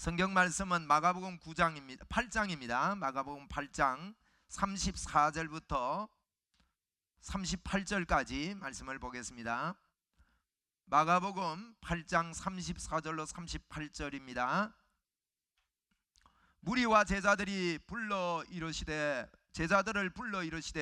성경 말씀은 마가복음 9장입니다. 8장입니다. 마가복음 8장 34절부터 38절까지 말씀을 보겠습니다. 마가복음 8장 34절로 38절입니다. 무리와 제자들을 불러 이르시되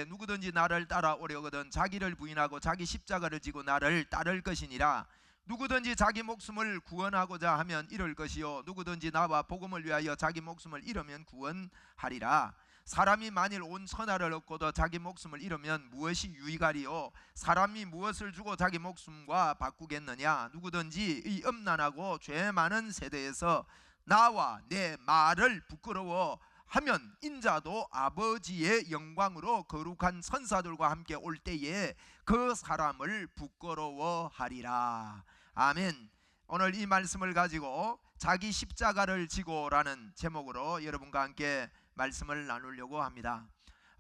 누구든지 나를 따라오려거든 자기를 부인하고 자기 십자가를 지고 나를 따를 것이니라. 누구든지 자기 목숨을 구원하고자 하면 잃을 것이요 누구든지 나와 복음을 위하여 자기 목숨을 잃으면 구원하리라. 사람이 만일 온 천하를 얻고도 자기 목숨을 잃으면 무엇이 유익하리요? 사람이 무엇을 주고 자기 목숨과 바꾸겠느냐? 누구든지 이 음란하고 죄 많은 세대에서 나와 내 말을 부끄러워하면 인자도 아버지의 영광으로 거룩한 천사들과 함께 올 때에 그 사람을 부끄러워하리라. 아멘. 오늘 이 말씀을 가지고 자기 십자가를 지고라는 제목으로 여러분과 함께 말씀을 나누려고 합니다.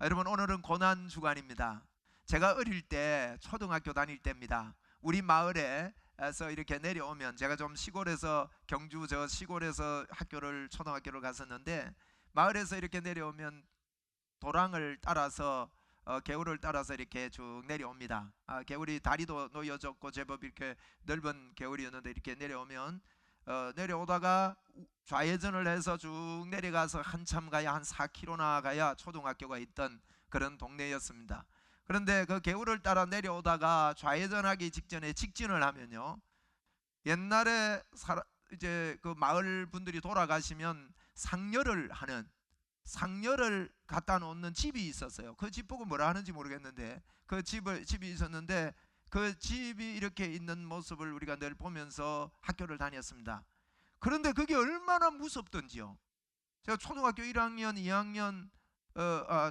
여러분, 오늘은 고난 주간입니다. 제가 어릴 때 초등학교 다닐 때입니다. 우리 마을에서 이렇게 내려오면, 제가 좀 시골에서 경주 저 시골에서 초등학교를 갔었는데, 마을에서 이렇게 내려오면 도랑을 따라서 개울을 따라서 이렇게 쭉 내려옵니다. 개울이 다리도 놓여졌고 제법 이렇게 넓은 개울이었는데, 이렇게 내려오면 내려오다가 좌회전을 해서 쭉 내려가서 한참 가야 한 4km나 가야 초등학교가 있던 그런 동네였습니다. 그런데 그 개울을 따라 내려오다가 좌회전하기 직전에 직진을 하면요, 옛날에 이제 그 마을 분들이 돌아가시면 상려를 갖다 놓는 집이 있었어요. 그 집 보고 뭐라 하는지 모르겠는데, 그 집이 있었는데, 그 집이 이렇게 있는 모습을 우리가 늘 보면서 학교를 다녔습니다. 그런데 그게 얼마나 무섭던지요. 제가 초등학교 1학년, 2학년,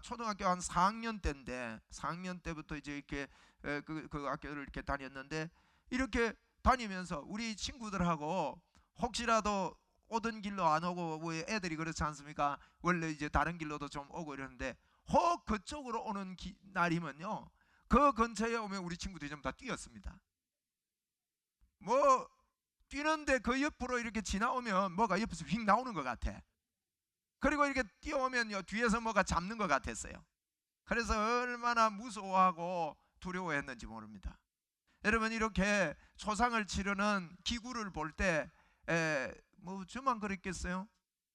초등학교 한 4학년 때인데, 4학년 때부터 이제 이렇게 그 학교를 이렇게 다녔는데, 이렇게 다니면서 우리 친구들하고 혹시라도 오던 길로 안 오고, 뭐 애들이 그렇지 않습니까? 원래 이제 다른 길로도 좀 오고 이러는데, 혹 그쪽으로 오는 날이면요, 그 근처에 오면 우리 친구들이 좀 다 뛰었습니다. 뭐 뛰는데 그 옆으로 이렇게 지나오면 뭐가 옆에서 휙 나오는 것 같아. 그리고 이렇게 뛰어오면요, 뒤에서 뭐가 잡는 것 같았어요. 그래서 얼마나 무서워하고 두려워했는지 모릅니다. 여러분, 이렇게 초상을 치르는 기구를 볼 때 뭐 저만 그랬겠어요?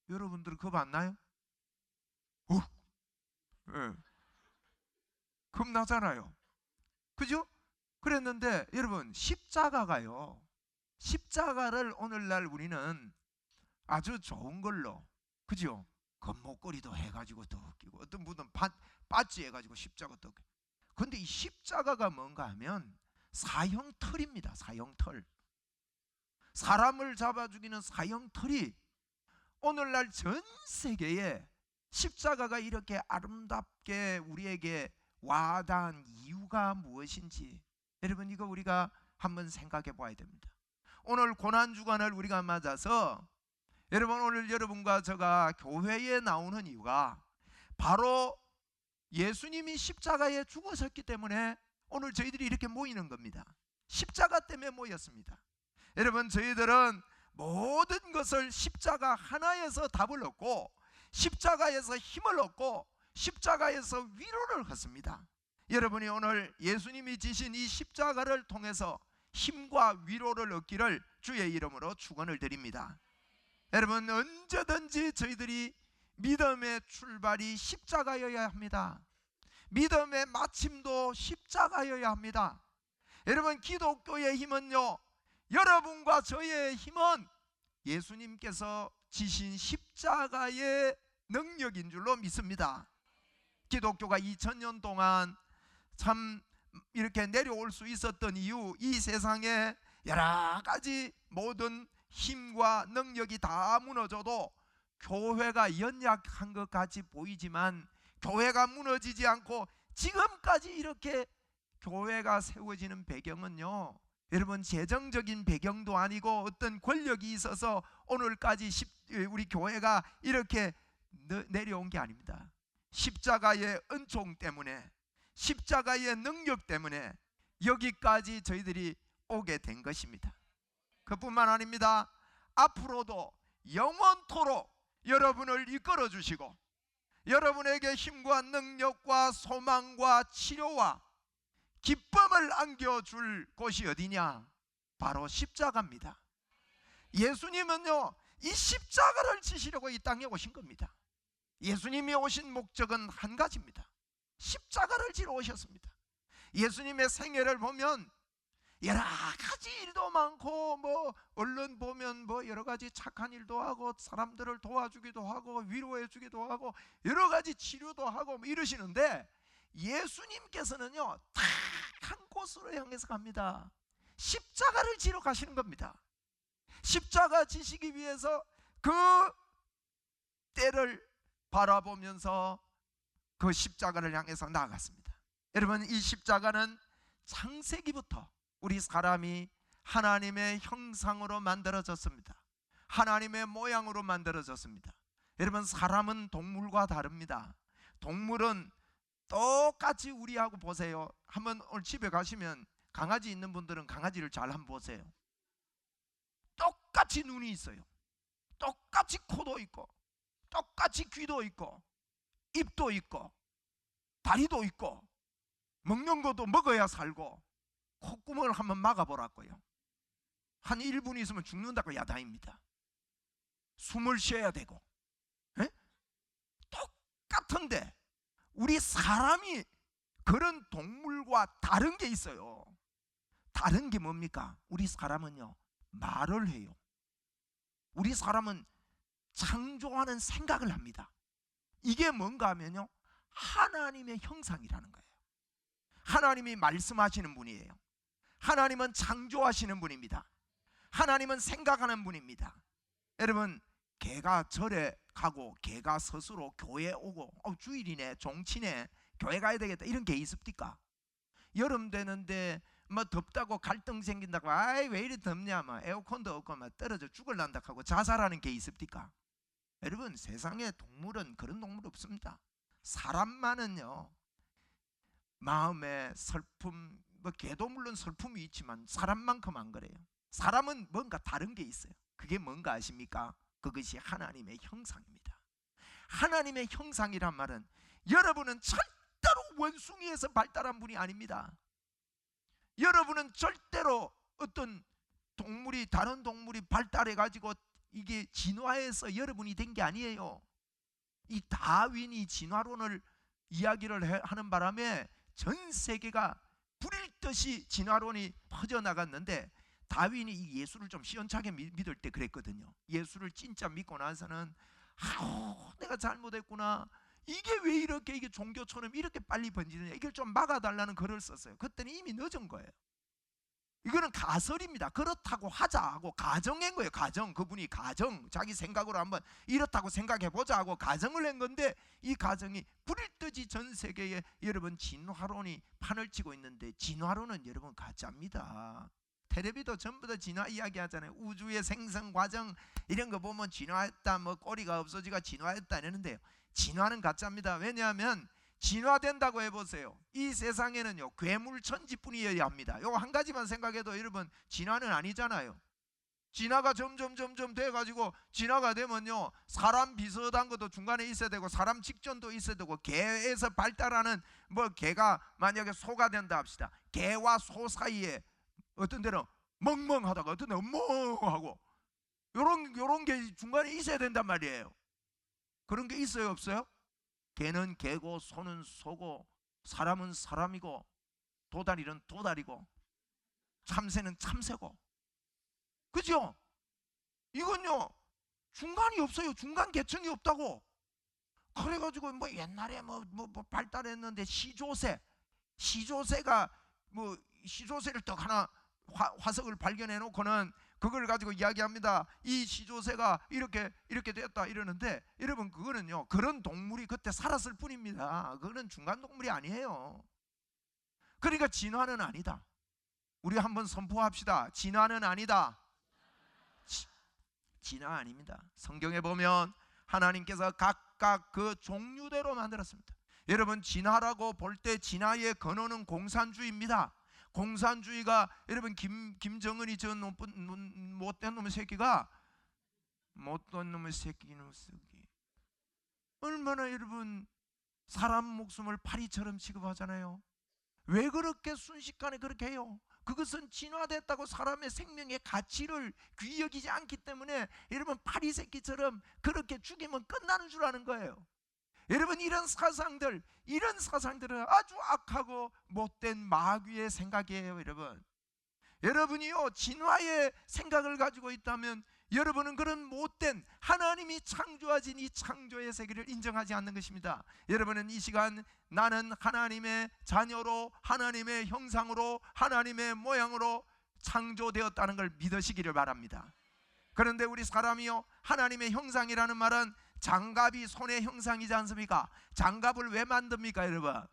여러분들 겁 안 나요? 겁나잖아요. 그죠? 그랬는데 여러분, 십자가를 오늘날 우리는 아주 좋은 걸로, 그죠? 금목걸이도 해가지고 또 끼고, 어떤 분은 빠찌 해가지고 십자가 또. 근데 이 십자가가 뭔가 하면 사형털입니다. 사형털. 사람을 잡아 죽이는 사형털이 오늘날 전 세계에 십자가가 이렇게 아름답게 우리에게 와닿은 이유가 무엇인지, 여러분, 이거 우리가 한번 생각해 봐야 됩니다. 오늘 고난주간을 우리가 맞아서, 여러분, 오늘 여러분과 제가 교회에 나오는 이유가 바로 예수님이 십자가에 죽으셨기 때문에 오늘 저희들이 이렇게 모이는 겁니다. 십자가 때문에 모였습니다. 여러분, 저희들은 모든 것을 십자가 하나에서 답을 얻고, 십자가에서 힘을 얻고, 십자가에서 위로를 얻습니다. 여러분이 오늘 예수님이 지신 이 십자가를 통해서 힘과 위로를 얻기를 주의 이름으로 축원을 드립니다. 여러분, 언제든지 저희들이 믿음의 출발이 십자가여야 합니다. 믿음의 마침도 십자가여야 합니다. 여러분, 기독교의 힘은요, 여러분과 저의 힘은 예수님께서 지신 십자가의 능력인 줄로 믿습니다. 기독교가 2000년 동안 참 이렇게 내려올 수 있었던 이유, 이 세상에 여러 가지 모든 힘과 능력이 다 무너져도 교회가 연약한 것 같이 보이지만, 교회가 무너지지 않고 지금까지 이렇게 교회가 세워지는 배경은요, 여러분, 재정적인 배경도 아니고 어떤 권력이 있어서 오늘까지 우리 교회가 이렇게 내려온 게 아닙니다. 십자가의 은총 때문에, 십자가의 능력 때문에 여기까지 저희들이 오게 된 것입니다. 그뿐만 아닙니다. 앞으로도 영원토록 여러분을 이끌어 주시고 여러분에게 힘과 능력과 소망과 치료와 기쁨을 안겨줄 곳이 어디냐? 바로 십자가입니다. 예수님은요, 이 십자가를 지시려고 이 땅에 오신 겁니다. 예수님이 오신 목적은 한 가지입니다. 십자가를 지러 오셨습니다. 예수님의 생애를 보면 여러 가지 일도 많고, 언론 보면 여러 가지 착한 일도 하고, 사람들을 도와주기도 하고, 위로해 주기도 하고, 여러 가지 치료도 하고 이러시는데, 예수님께서는요 딱 한 곳으로 향해서 갑니다. 십자가를 지러 가시는 겁니다. 십자가 지시기 위해서 그 때를 바라보면서 그 십자가를 향해서 나아갔습니다. 여러분, 이 십자가는 창세기부터 우리 사람이 하나님의 형상으로 만들어졌습니다. 하나님의 모양으로 만들어졌습니다. 여러분, 사람은 동물과 다릅니다. 동물은 똑같이 우리하고 보세요. 한번 오늘 집에 가시면 강아지 있는 분들은 강아지를 잘 한번 보세요. 똑같이 눈이 있어요. 똑같이 코도 있고, 똑같이 귀도 있고, 입도 있고, 다리도 있고, 먹는 것도 먹어야 살고, 콧구멍을 한번 막아보라고요. 한 1분 있으면 죽는다고 야단입니다. 숨을 쉬어야 되고. 에? 똑같은데 우리 사람이 그런 동물과 다른 게 있어요. 다른 게 뭡니까? 우리 사람은요 말을 해요. 우리 사람은 창조하는 생각을 합니다. 이게 뭔가 하면요, 하나님의 형상이라는 거예요. 하나님이 말씀하시는 분이에요. 하나님은 창조하시는 분입니다. 하나님은 생각하는 분입니다. 여러분, 개가 절에 가고 개가 스스로 교회에 오고 주일이네, 종치네, 교회 가야 되겠다 이런 게 있습니까? 여름 되는데 덥다고 갈등 생긴다고 아이 왜 이리 덥냐, 에어컨도 없고 떨어져 죽을란다 하고 자살하는 게 있습니까? 여러분, 세상에 동물은 그런 동물 없습니다. 사람만은요 마음에 슬픔, 개도 물론 슬픔이 있지만 사람만큼 안 그래요. 사람은 뭔가 다른 게 있어요. 그게 뭔가 아십니까? 그것이 하나님의 형상입니다. 하나님의 형상이란 말은 여러분은 절대로 원숭이에서 발달한 분이 아닙니다. 여러분은 절대로 어떤 동물이, 다른 동물이 발달해 가지고 이게 진화해서 여러분이 된 게 아니에요. 이 다윈이 진화론을 이야기를 하는 바람에 전 세계가 불일 듯이 진화론이 퍼져나갔는데, 다윈이 이 예수를 좀 시원찮게 믿을 때 그랬거든요. 예수를 진짜 믿고 나서는 내가 잘못했구나, 이게 왜 이렇게 이게 종교처럼 이렇게 빨리 번지느냐, 이걸 좀 막아달라는 글을 썼어요. 그때는 이미 늦은 거예요. 이거는 가설입니다. 그렇다고 하자 하고 가정한 거예요. 가정, 그분이 가정, 자기 생각으로 한번 이렇다고 생각해보자 하고 가정을 한 건데, 이 가정이 불일 듯이 전 세계에 여러분 진화론이 판을 치고 있는데, 진화론은 여러분 가짜입니다. 텔레비도 전부 다 진화 이야기 하잖아요. 우주의 생성 과정 이런 거 보면 진화했다, 꼬리가 없어지가 진화했다 이러는데요, 진화는 가짜입니다. 왜냐하면 진화된다고 해보세요. 이 세상에는요 괴물 천지뿐이어야 합니다. 요거 한 가지만 생각해도 여러분 진화는 아니잖아요. 진화가 점점 돼가지고, 진화가 되면요 사람 비슷한 것도 중간에 있어야 되고, 사람 직전도 있어야 되고, 개에서 발달하는 개가 만약에 소가 된다 합시다. 개와 소 사이에 어떤 데는 멍멍하다가 어떤 데는 멍하고 요런 게 중간에 있어야 된단 말이에요. 그런 게 있어요, 없어요? 개는 개고, 소는 소고, 사람은 사람이고, 도다리는 도다리고, 참새는 참새고, 그죠? 이건요 중간이 없어요. 중간 계층이 없다고. 그래가지고 옛날에 발달했는데 시조새가 시조새를 딱 하나 화석을 발견해 놓고는 그걸 가지고 이야기합니다. 이 시조새가 이렇게 되었다 이러는데, 여러분 그거는요 그런 동물이 그때 살았을 뿐입니다. 그거는 중간 동물이 아니에요. 그러니까 진화는 아니다. 우리 한번 선포합시다. 진화는 아니다. 진화 아닙니다. 성경에 보면 하나님께서 각각 그 종류대로 만들었습니다. 여러분, 진화라고 볼 때 진화의 근원은 공산주의입니다. 공산주의가, 여러분 김정은이 저 못된 놈의 새끼가 못된 놈의 새끼 녀석이. 얼마나 여러분 사람 목숨을 파리처럼 취급하잖아요. 왜 그렇게 순식간에 그렇게 해요? 그것은 진화됐다고 사람의 생명의 가치를 귀히 여기지 않기 때문에 여러분 파리 새끼처럼 그렇게 죽이면 끝나는 줄 아는 거예요. 여러분 이런 사상들은 아주 악하고 못된 마귀의 생각이에요. 여러분이요 진화의 생각을 가지고 있다면 여러분은 그런 못된 하나님이 창조하신 이 창조의 세계를 인정하지 않는 것입니다. 여러분은 이 시간 나는 하나님의 자녀로 하나님의 형상으로 하나님의 모양으로 창조되었다는 걸 믿으시기를 바랍니다. 그런데 우리 사람이요 하나님의 형상이라는 말은 장갑이 손의 형상이지 않습니까? 장갑을 왜 만듭니까 여러분?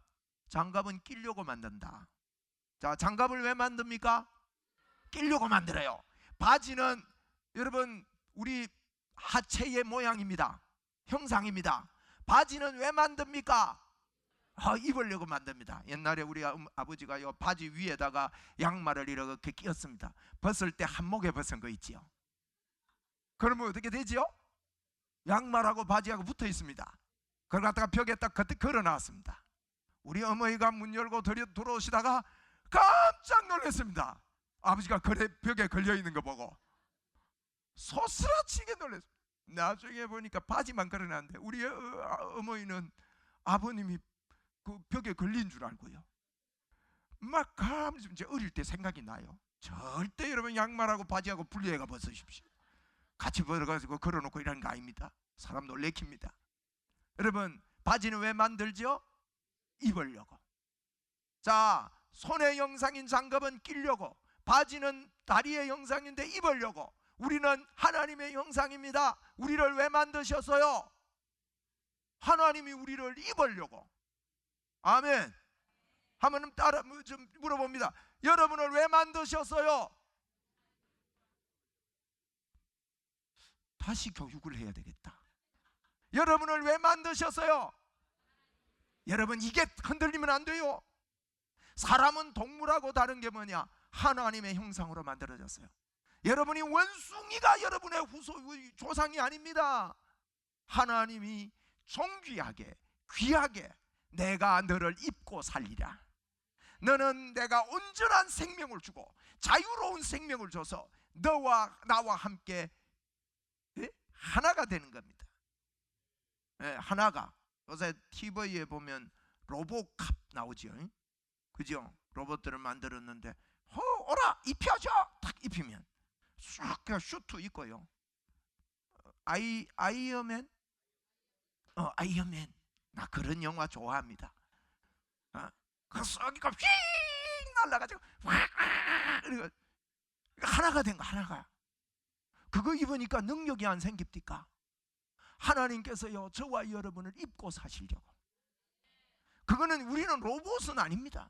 장갑은 끼려고 만든다. 자, 장갑을 왜 만듭니까? 끼려고 만들어요. 바지는 여러분 우리 하체의 모양입니다. 형상입니다. 바지는 왜 만듭니까? 입으려고 만듭니다. 옛날에 우리 아버지가요 바지 위에다가 양말을 이렇게 끼웠습니다. 벗을 때 한목에 벗은 거 있지요. 그러면 어떻게 되지요? 양말하고 바지하고 붙어 있습니다. 그걸 갖다가 벽에 딱 걸어 놨습니다. 우리 어머니가 문 열고 들어오시다가 깜짝 놀랐습니다. 아버지가 벽에 걸려 있는 거 보고 소스라치게 놀랐어요. 나중에 보니까 바지만 걸어놨는데 우리 어머니는 아버님이 그 벽에 걸린 줄 알고요. 막 이제 어릴 때 생각이 나요. 절대 여러분 양말하고 바지하고 분리해가 벗으십시오. 같이 벌어가지고 걸어놓고 이러는 거 아닙니다. 사람 놀래킵니다. 여러분 바지는 왜 만들죠? 입으려고. 자, 손의 형상인 장갑은 끼려고, 바지는 다리의 형상인데 입으려고. 우리는 하나님의 형상입니다. 우리를 왜 만드셨어요? 하나님이 우리를 입으려고. 아멘. 한번 따라 좀 물어봅니다. 여러분을 왜 만드셨어요? 다시 교육을 해야 되겠다. 여러분을 왜 만드셨어요? 여러분 이게 흔들리면 안 돼요. 사람은 동물하고 다른 게 뭐냐? 하나님의 형상으로 만들어졌어요. 여러분이 원숭이가 여러분의 조상이 아닙니다. 하나님이 존귀하게 귀하게 내가 너를 입고 살리라. 너는 내가 온전한 생명을 주고 자유로운 생명을 줘서 너와 나와 함께 하나가 되는 겁니다. 하나가. 요새 TV에 보면 로보캅 나오죠. 그죠? 로봇들을 만들었는데 오라 입혀줘. 딱 입히면 쑥 그냥 슈트 입고요. 아이언맨? 아이언맨. 나 그런 영화 좋아합니다. 그 쏘기가 휙 날라가지고 하나가 된 거. 하나가. 그거 입으니까 능력이 안 생깁니까? 하나님께서요 저와 여러분을 입고 사시려고. 그거는 우리는 로봇은 아닙니다.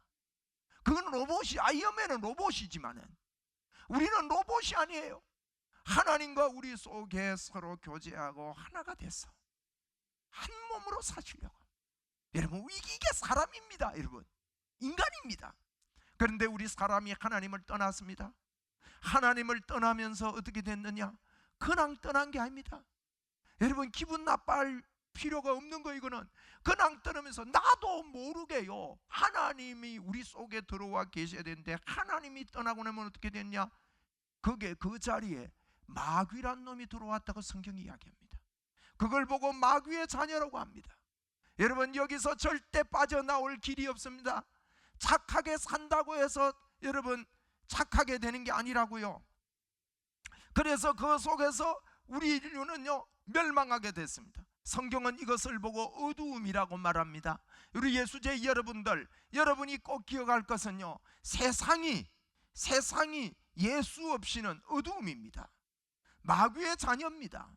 그거는 로봇이, 아이언맨은 로봇이지만은 우리는 로봇이 아니에요. 하나님과 우리 속에 서로 교제하고 하나가 돼서 한 몸으로 사시려고. 여러분 이게 사람입니다. 여러분 인간입니다. 그런데 우리 사람이 하나님을 떠났습니다. 하나님을 떠나면서 어떻게 됐느냐? 그냥 떠난 게 아닙니다. 여러분 기분 나빠할 필요가 없는 거. 이거는 그냥 떠나면서 나도 모르게요 하나님이 우리 속에 들어와 계셔야 되는데 하나님이 떠나고 나면 어떻게 됐냐? 그게 그 자리에 마귀란 놈이 들어왔다고 성경이 이야기합니다. 그걸 보고 마귀의 자녀라고 합니다. 여러분 여기서 절대 빠져나올 길이 없습니다. 착하게 산다고 해서 여러분 착하게 되는 게 아니라고요. 그래서 그 속에서 우리 인류는요 멸망하게 됐습니다. 성경은 이것을 보고 어두움이라고 말합니다. 우리 예수제 여러분들, 여러분이 꼭 기억할 것은요 세상이 예수 없이는 어두움입니다. 마귀의 자녀입니다.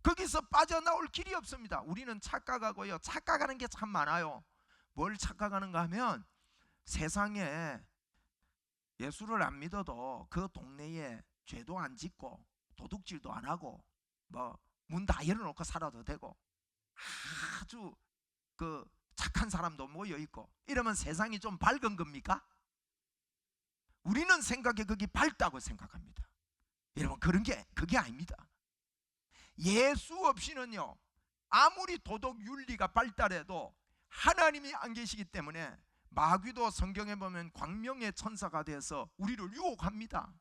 거기서 빠져나올 길이 없습니다. 우리는 착각하고요, 착각하는 게 참 많아요. 뭘 착각하는가 하면 세상에 예수를 안 믿어도 그 동네에 죄도 안 짓고 도둑질도 안 하고 뭐 문 다 열어놓고 살아도 되고 아주 그 착한 사람도 모여 있고 이러면 세상이 좀 밝은 겁니까? 우리는 생각에 그게 밝다고 생각합니다. 여러분 그게 아닙니다. 예수 없이는요, 아무리 도덕 윤리가 발달해도 하나님이 안 계시기 때문에 마귀도 성경에 보면 광명의 천사가 돼서 우리를 유혹합니다.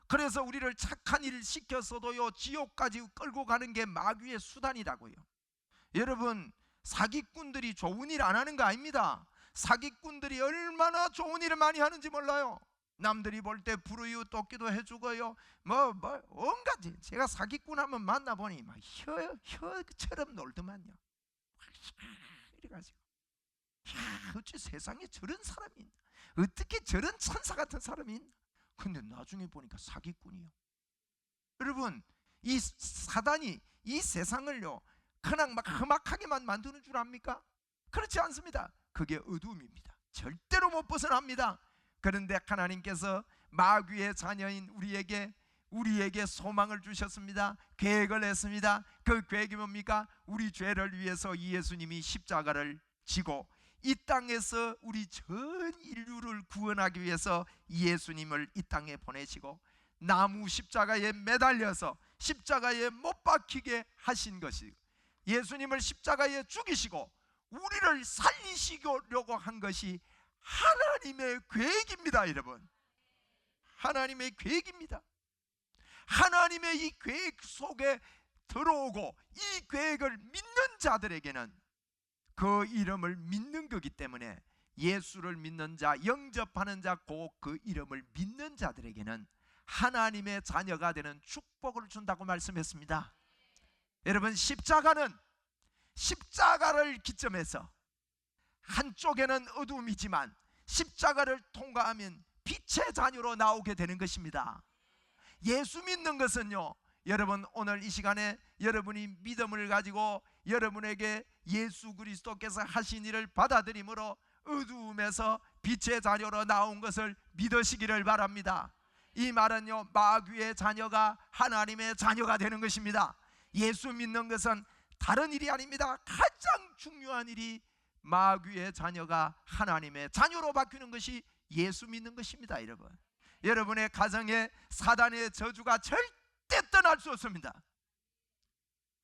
그래서 우리를 착한 일을 시켜서도요, 지옥까지 끌고 가는 게 마귀의 수단이라고요. 여러분, 사기꾼들이 좋은 일 안 하는 거 아닙니다. 사기꾼들이 얼마나 좋은 일을 많이 하는지 몰라요. 남들이 볼 때 불우이웃 돕기도 해주고요, 온갖. 제가 사기꾼 한번 만나보니 막 혀처럼 놀더만요. 이래가지고, 야, 어째 세상에 저런 사람이 있나? 어떻게 저런 천사 같은 사람이 있나? 근데 나중에 보니까 사기꾼이요. 여러분, 이 사단이 이 세상을요, 그냥 막 험악하게만 만드는 줄 압니까? 그렇지 않습니다. 그게 어둠입니다. 절대로 못 벗어납니다. 그런데 하나님께서 마귀의 자녀인 우리에게 소망을 주셨습니다. 계획을 했습니다. 그 계획이 뭡니까? 우리 죄를 위해서 예수님이 십자가를 지고 이 땅에서 우리 전 인류를 구원하기 위해서 예수님을 이 땅에 보내시고 나무 십자가에 매달려서 십자가에 못 박히게 하신 것이, 예수님을 십자가에 죽이시고 우리를 살리시려고 한 것이 하나님의 계획입니다. 여러분, 하나님의 계획입니다. 하나님의 이 계획 속에 들어오고 이 계획을 믿는 자들에게는, 그 이름을 믿는 거기 때문에 예수를 믿는 자, 영접하는 자, 그 이름을 믿는 자들에게는 하나님의 자녀가 되는 축복을 준다고 말씀했습니다. 여러분, 십자가를 기점해서 한쪽에는 어둠이지만 십자가를 통과하면 빛의 자녀로 나오게 되는 것입니다. 예수 믿는 것은요, 여러분, 오늘 이 시간에 여러분이 믿음을 가지고 여러분에게 예수 그리스도께서 하신 일을 받아들임으로 어두움에서 빛의 자녀로 나온 것을 믿으시기를 바랍니다. 이 말은요, 마귀의 자녀가 하나님의 자녀가 되는 것입니다. 예수 믿는 것은 다른 일이 아닙니다. 가장 중요한 일이 마귀의 자녀가 하나님의 자녀로 바뀌는 것이 예수 믿는 것입니다. 여러분의 가정에 사단의 저주가 절대 떠날 수 없습니다.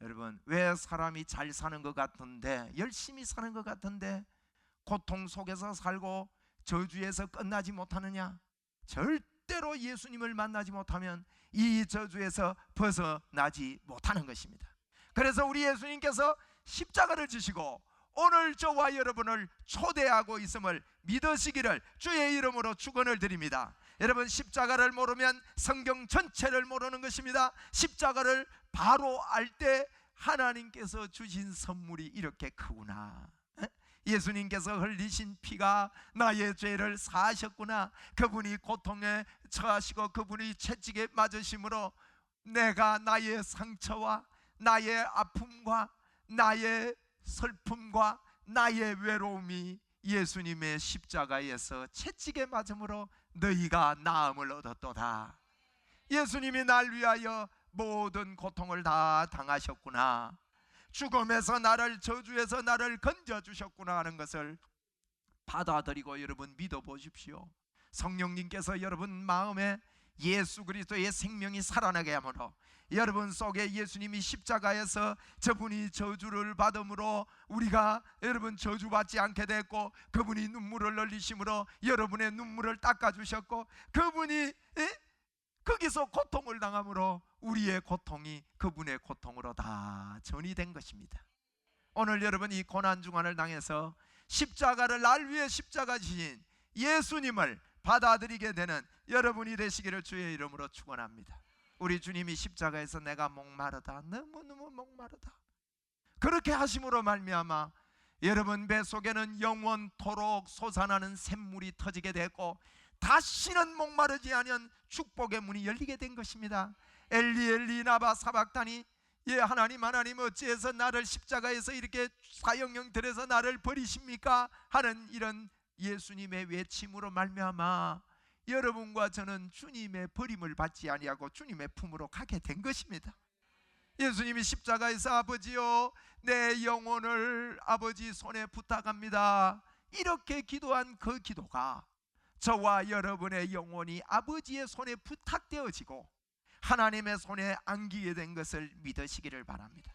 여러분, 왜 사람이 잘 사는 것 같은데, 열심히 사는 것 같은데 고통 속에서 살고 저주에서 끝나지 못하느냐? 절대로 예수님을 만나지 못하면 이 저주에서 벗어나지 못하는 것입니다. 그래서 우리 예수님께서 십자가를 지시고 오늘 저와 여러분을 초대하고 있음을 믿으시기를 주의 이름으로 축원을 드립니다. 여러분, 십자가를 모르면 성경 전체를 모르는 것입니다. 십자가를 바로 알 때 하나님께서 주신 선물이 이렇게 크구나. 예수님께서 흘리신 피가 나의 죄를 사하셨구나. 그분이 고통에 처하시고 그분이 채찍에 맞으심으로 내가 나의 상처와 나의 아픔과 나의 슬픔과 나의 외로움이 예수님의 십자가에서 채찍에 맞음으로 너희가 나음을 얻었도다. 예수님이 날 위하여 모든 고통을 다 당하셨구나. 죽음에서 나를, 저주에서 나를 건져주셨구나 하는 것을 받아들이고 여러분 믿어보십시오. 성령님께서 여러분 마음에 예수 그리스도의 생명이 살아나게 하므로 여러분 속에 예수님이 십자가에서 저분이 저주를 받음으로 우리가 여러분 저주받지 않게 됐고, 그분이 눈물을 흘리심으로 여러분의 눈물을 닦아주셨고, 그분이 거기서 고통을 당함으로 우리의 고통이 그분의 고통으로 다 전이된 것입니다. 오늘 여러분 이 고난중환을 당해서 십자가를 날 위해 십자가 지신 예수님을 받아들이게 되는 여러분이 되시기를 주의 이름으로 축원합니다. 우리 주님이 십자가에서 내가 목마르다, 너무너무 목마르다, 그렇게 하심으로 말미암아 여러분 뱃속에는 영원토록 솟아나는 샘물이 터지게 됐고 다시는 목마르지 않은 축복의 문이 열리게 된 것입니다. 엘리 엘리 나바 사박다니, 예 하나님 어찌해서 나를 십자가에서 이렇게 사형령 들여서 나를 버리십니까? 하는 이런 예수님의 외침으로 말미암아 여러분과 저는 주님의 버림을 받지 아니하고 주님의 품으로 가게 된 것입니다. 예수님이 십자가에서 아버지요 내 영혼을 아버지 손에 부탁합니다, 이렇게 기도한 그 기도가 저와 여러분의 영혼이 아버지의 손에 부탁되어지고 하나님의 손에 안기게 된 것을 믿으시기를 바랍니다.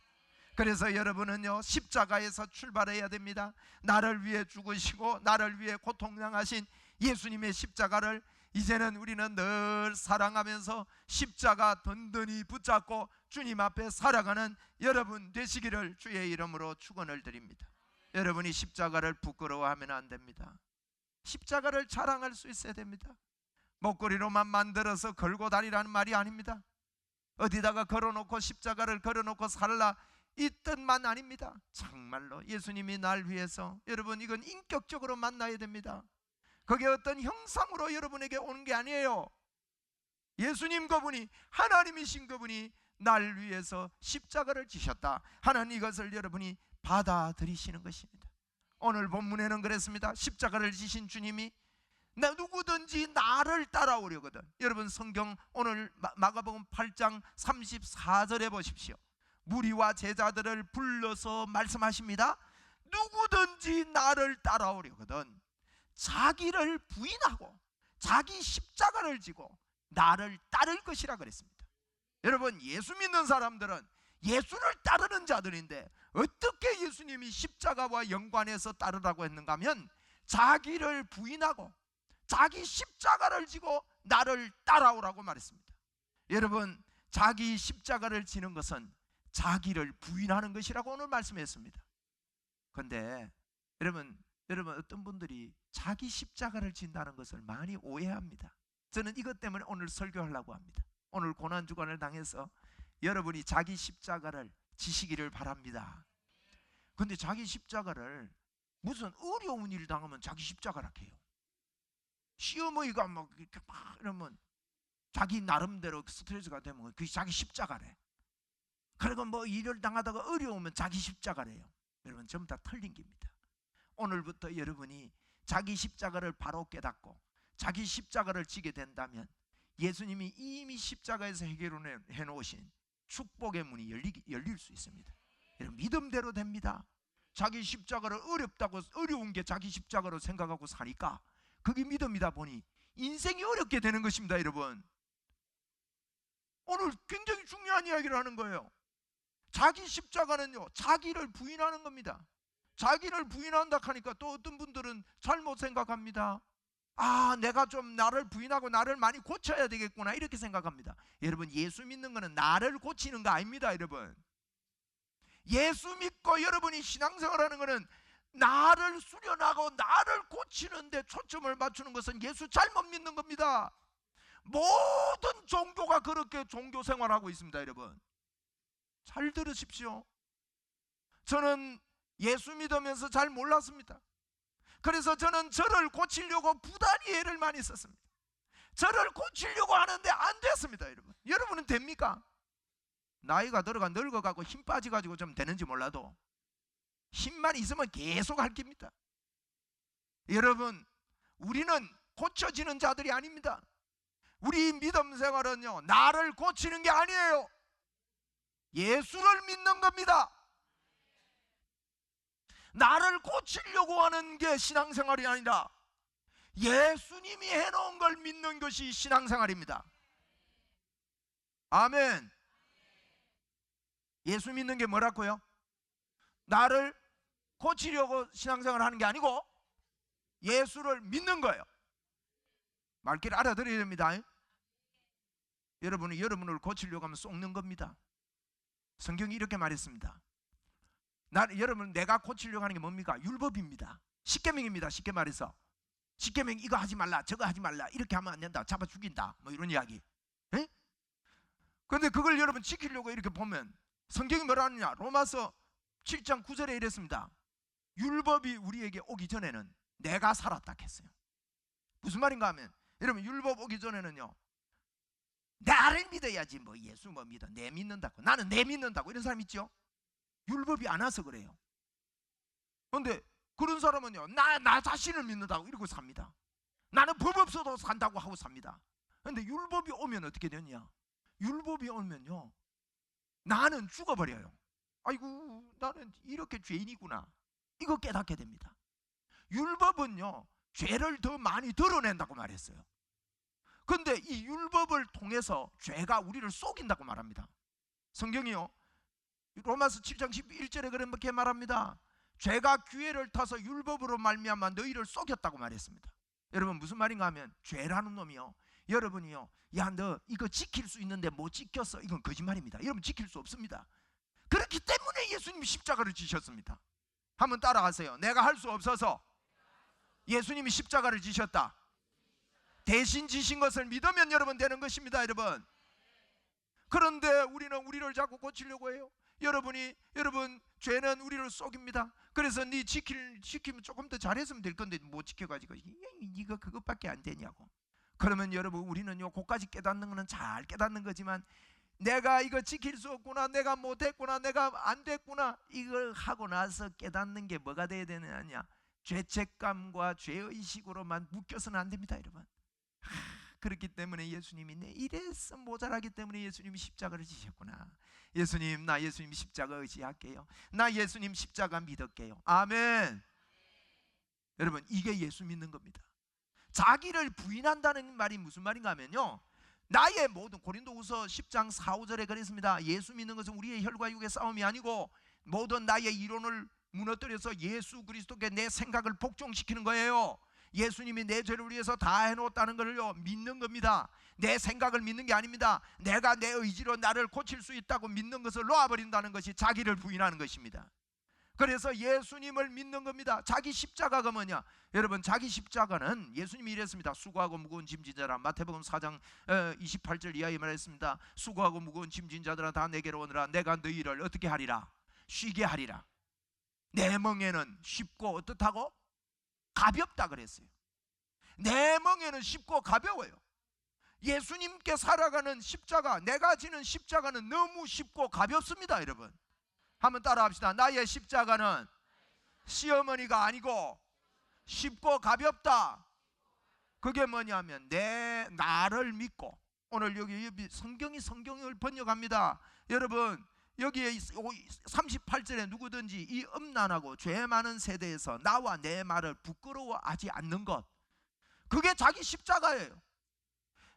그래서 여러분은요, 십자가에서 출발해야 됩니다. 나를 위해 죽으시고 나를 위해 고통당하신 예수님의 십자가를 이제는 우리는 늘 사랑하면서 십자가 든든히 붙잡고 주님 앞에 살아가는 여러분 되시기를 주의 이름으로 축원을 드립니다. 여러분이 십자가를 부끄러워하면 안 됩니다. 십자가를 자랑할 수 있어야 됩니다. 목걸이로만 만들어서 걸고 다니라는 말이 아닙니다. 어디다가 걸어놓고 십자가를 걸어놓고 살라 이 뜻만 아닙니다. 정말로 예수님이 날 위해서, 여러분 이건 인격적으로 만나야 됩니다. 그게 어떤 형상으로 여러분에게 오는 게 아니에요. 예수님 그분이, 하나님이신 그분이 날 위해서 십자가를 지셨다 하는 이것을 여러분이 받아들이시는 것입니다. 오늘 본문에는 그랬습니다. 십자가를 지신 주님이 누구든지 나를 따라오려거든. 여러분 성경 오늘 마가복음 8장 34절에 보십시오. 무리와 제자들을 불러서 말씀하십니다. 누구든지 나를 따라오려거든 자기를 부인하고 자기 십자가를 지고 나를 따를 것이라 그랬습니다. 여러분 예수 믿는 사람들은 예수를 따르는 자들인데 어떻게 예수님이 십자가와 연관해서 따르라고 했는가 하면 자기를 부인하고 자기 십자가를 지고 나를 따라오라고 말했습니다. 여러분 자기 십자가를 지는 것은 자기를 부인하는 것이라고 오늘 말씀했습니다. 그런데 여러분 어떤 분들이 자기 십자가를 진다는 것을 많이 오해합니다. 저는 이것 때문에 오늘 설교하려고 합니다. 오늘 고난주간을 당해서 여러분이 자기 십자가를 지시기를 바랍니다. 그런데 자기 십자가를 무슨 어려운 일 당하면 자기 십자가라 해요. 시어머니가 막 이렇게 막 이러면 자기 나름대로 스트레스가 되면 그게 자기 십자가래. 그리고 뭐 일을 당하다가 어려우면 자기 십자가래요. 여러분 전부 다 틀린 겁니다. 오늘부터 여러분이 자기 십자가를 바로 깨닫고 자기 십자가를 지게 된다면 예수님이 이미 십자가에서 해결해 놓으신 축복의 문이 열릴 수 있습니다. 여러분 믿음대로 됩니다. 자기 십자가를 어렵다고, 어려운 게 자기 십자가로 생각하고 사니까 그게 믿음이다 보니 인생이 어렵게 되는 것입니다. 여러분 오늘 굉장히 중요한 이야기를 하는 거예요. 자기 십자가는요 자기를 부인하는 겁니다. 자기를 부인한다 하니까 또 어떤 분들은 잘못 생각합니다. 아, 내가 좀 나를 부인하고 나를 많이 고쳐야 되겠구나 이렇게 생각합니다. 여러분 예수 믿는 거는 나를 고치는 거 아닙니다. 여러분 예수 믿고 여러분이 신앙생활하는 거는 나를 수련하고 나를 고치는 데 초점을 맞추는 것은 예수 잘못 믿는 겁니다. 모든 종교가 그렇게 종교 생활하고 있습니다. 여러분 잘 들으십시오. 저는 예수 믿으면서 잘 몰랐습니다. 그래서 저는 저를 고치려고 부단히 애를 많이 썼습니다. 저를 고치려고 하는데 안 됐습니다. 여러분은 됩니까? 나이가 들어가 늙어가고 힘 빠져가지고 좀 되는지 몰라도 힘만 있으면 계속 할 겁니다. 여러분 우리는 고쳐지는 자들이 아닙니다. 우리 믿음 생활은요 나를 고치는 게 아니에요. 예수를 믿는 겁니다. 나를 고치려고 하는 게 신앙생활이 아니라 예수님이 해놓은 걸 믿는 것이 신앙생활입니다. 아멘. 예수 믿는 게 뭐라고요? 나를 고치려고 신앙생활을 하는 게 아니고 예수를 믿는 거예요. 말귀를 알아들어야 됩니다. 여러분이 여러분을 고치려고 하면 속는 겁니다. 성경이 이렇게 말했습니다. 여러분 내가 고치려고 하는 게 뭡니까? 율법입니다. 십계명입니다. 쉽게 말해서 십계명 이거 하지 말라 저거 하지 말라 이렇게 하면 안 된다 잡아 죽인다 뭐 이런 이야기. 그런데 그걸 여러분 지키려고 이렇게 보면 성경이 뭐라 하느냐? 로마서 7장 9절에 이랬습니다. 율법이 우리에게 오기 전에는 내가 살았다 했어요. 무슨 말인가 하면 여러분 율법 오기 전에는요 나를 믿어야지 뭐 예수 뭐 믿어 내 믿는다고 나는 내 믿는다고 이런 사람 있죠? 율법이 안 와서 그래요. 그런데 그런 사람은요 나 자신을 믿는다고 이러고 삽니다. 나는 법 없어도 산다고 하고 삽니다. 그런데 율법이 오면 어떻게 되냐? 율법이 오면요 나는 죽어버려요. 아이고 나는 이렇게 죄인이구나 이거 깨닫게 됩니다. 율법은요 죄를 더 많이 드러낸다고 말했어요. 근데 이 율법을 통해서 죄가 우리를 속인다고 말합니다. 성경이요, 로마서 7장 11절에 그렇게 말합니다. 죄가 기회를 타서 율법으로 말미암아 너희를 속였다고 말했습니다. 여러분 무슨 말인가 하면, 죄라는 놈이요, 여러분이요, 야 너 이거 지킬 수 있는데 못 지켰어, 이건 거짓말입니다. 여러분 지킬 수 없습니다. 그렇기 때문에 예수님이 십자가를 지셨습니다. 한번 따라하세요. 내가 할 수 없어서 예수님이 십자가를 지셨다. 대신 지신 것을 믿으면 여러분 되는 것입니다. 여러분, 그런데 우리는 우리를 자꾸 고치려고 해요. 여러분 죄는 우리를 속입니다. 그래서 네 지키면 조금 더 잘했으면 될 건데 못 지켜가지고 이거 그것밖에 안 되냐고. 그러면 여러분 우리는요, 그까지 깨닫는 거는 잘 깨닫는 거지만, 내가 이거 지킬 수 없구나, 내가 못했구나, 내가 안 됐구나, 이걸 하고 나서 깨닫는 게 뭐가 돼야 되느냐, 죄책감과 죄의식으로만 묶여서는 안 됩니다. 여러분, 그렇기 때문에 예수님이 내 이래서 모자라기 때문에 예수님이 십자가를 지셨구나. 예수님, 나 예수님 십자가 의지할게요. 나 예수님 십자가 믿을게요. 아멘. 여러분, 이게 예수 믿는 겁니다. 자기를 부인한다는 말이 무슨 말인가 하면요, 나의 모든, 고린도후서 10장 4, 5절에 그랬습니다. 예수 믿는 것은 우리의 혈과 육의 싸움이 아니고 모든 나의 이론을 무너뜨려서 예수 그리스도께 내 생각을 복종시키는 거예요. 예수님이 내 죄를 위해서 다 해놓았다는 것을 믿는 겁니다. 내 생각을 믿는 게 아닙니다. 내가 내 의지로 나를 고칠 수 있다고 믿는 것을 놓아버린다는 것이 자기를 부인하는 것입니다. 그래서 예수님을 믿는 겁니다. 자기 십자가가 뭐냐? 여러분, 자기 십자가는 예수님이 이랬습니다. 수고하고 무거운 짐진 자라, 마태복음 4장 28절 이하에 말했습니다. 수고하고 무거운 짐진 자들아 다 내게로 오너라. 내가 너희를 어떻게 하리라? 쉬게 하리라. 내 멍에는 쉽고 어떻다고? 가볍다 그랬어요. 내 멍에는 쉽고 가벼워요. 예수님께 살아가는 십자가, 내가 지는 십자가는 너무 쉽고 가볍습니다. 여러분, 한번 따라 합시다. 나의 십자가는 시어머니가 아니고 쉽고 가볍다. 그게 뭐냐면 나를 믿고, 오늘 여기 성경을 번역합니다. 여러분, 여기에 38절에 누구든지 이 음란하고 죄 많은 세대에서 나와 내 말을 부끄러워하지 않는 것, 그게 자기 십자가예요.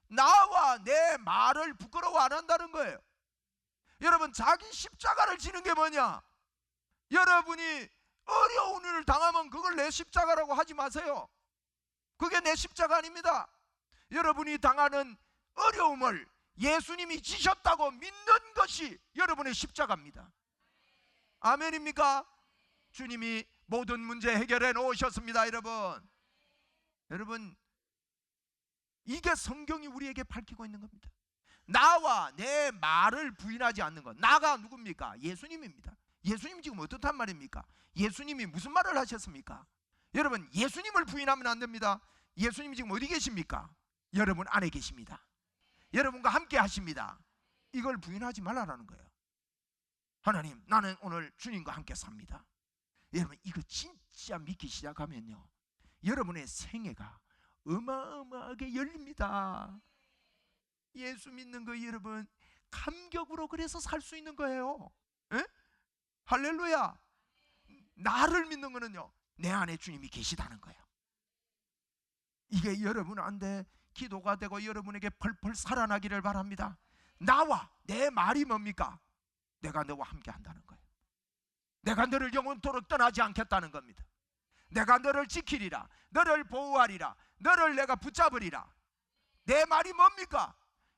나와 내 말을 부끄러워 안 한다는 거예요. 여러분, 자기 십자가를 지는 게 뭐냐? 여러분이 어려운 일을 당하면 그걸 내 십자가라고 하지 마세요. 그게 내 십자가 아닙니다. 여러분이 당하는 어려움을 예수님이 지셨다고 믿는 것이 여러분의 십자가입니다. 아멘입니까? 주님이 모든 문제 해결해 놓으셨습니다. 여러분, 이게 성경이 우리에게 밝히고 있는 겁니다. 나와 내 말을 부인하지 않는 것. 나가 누굽니까? 예수님입니다. 예수님 지금 어떻단 말입니까? 예수님이 무슨 말을 하셨습니까? 여러분, 예수님을 부인하면 안 됩니다. 예수님이 지금 어디 계십니까? 여러분 안에 계십니다. 여러분과 함께 하십니다. 이걸 부인하지 말라라는 거예요. 하나님, 나는 오늘 주님과 함께 삽니다. 여러분, 이거 진짜 믿기 시작하면요, 여러분의 생애가 어마어마하게 열립니다. 예수 믿는 거 여러분 감격으로 그래서 살 수 있는 거예요. 에? 할렐루야. 나를 믿는 거는요, 내 안에 주님이 계시다는 거예요. 이게 여러분한테 기도가 되고 여러분에게 펄펄 살아나기를 바랍니다. 나와 내 말이 뭡니까? 내가 너와 함께 한다는 거예요. 내가 너를 영원토록 떠나지 않겠다는 겁니다. 내가 너를 지키리라, 너를 보호하리라, 너를 내가 붙잡으리라. 내 말이 뭡니까?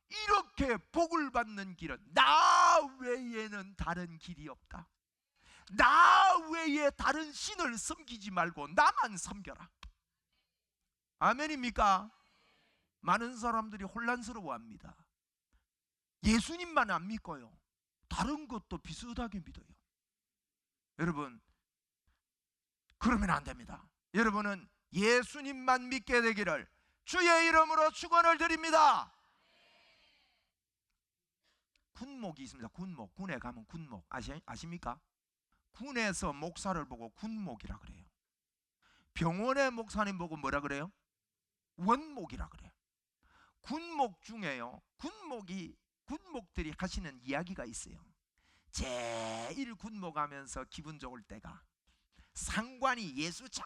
이렇게 복을 받는 길은 나 외에는 다른 길이 없다. 나 외에 다른 신을 섬기지 말고 나만 섬겨라. 아멘입니까? 많은 사람들이 혼란스러워합니다. 예수님만 안 믿고요, 다른 것도 비슷하게 믿어요. 여러분, 그러면 안 됩니다. 여러분은 예수님만 믿게 되기를 주의 이름으로 축원을 드립니다. 군목이 있습니다. 군목. 군에 가면 군목 아십니까? 군에서 목사를 보고 군목이라 그래요. 병원의 목사님 보고 뭐라 그래요? 원목이라 그래요. 군목 중에요, 군목들이 하시는 이야기가 있어요. 제일 군목하면서 기분 좋을 때가, 상관이, 예수 잘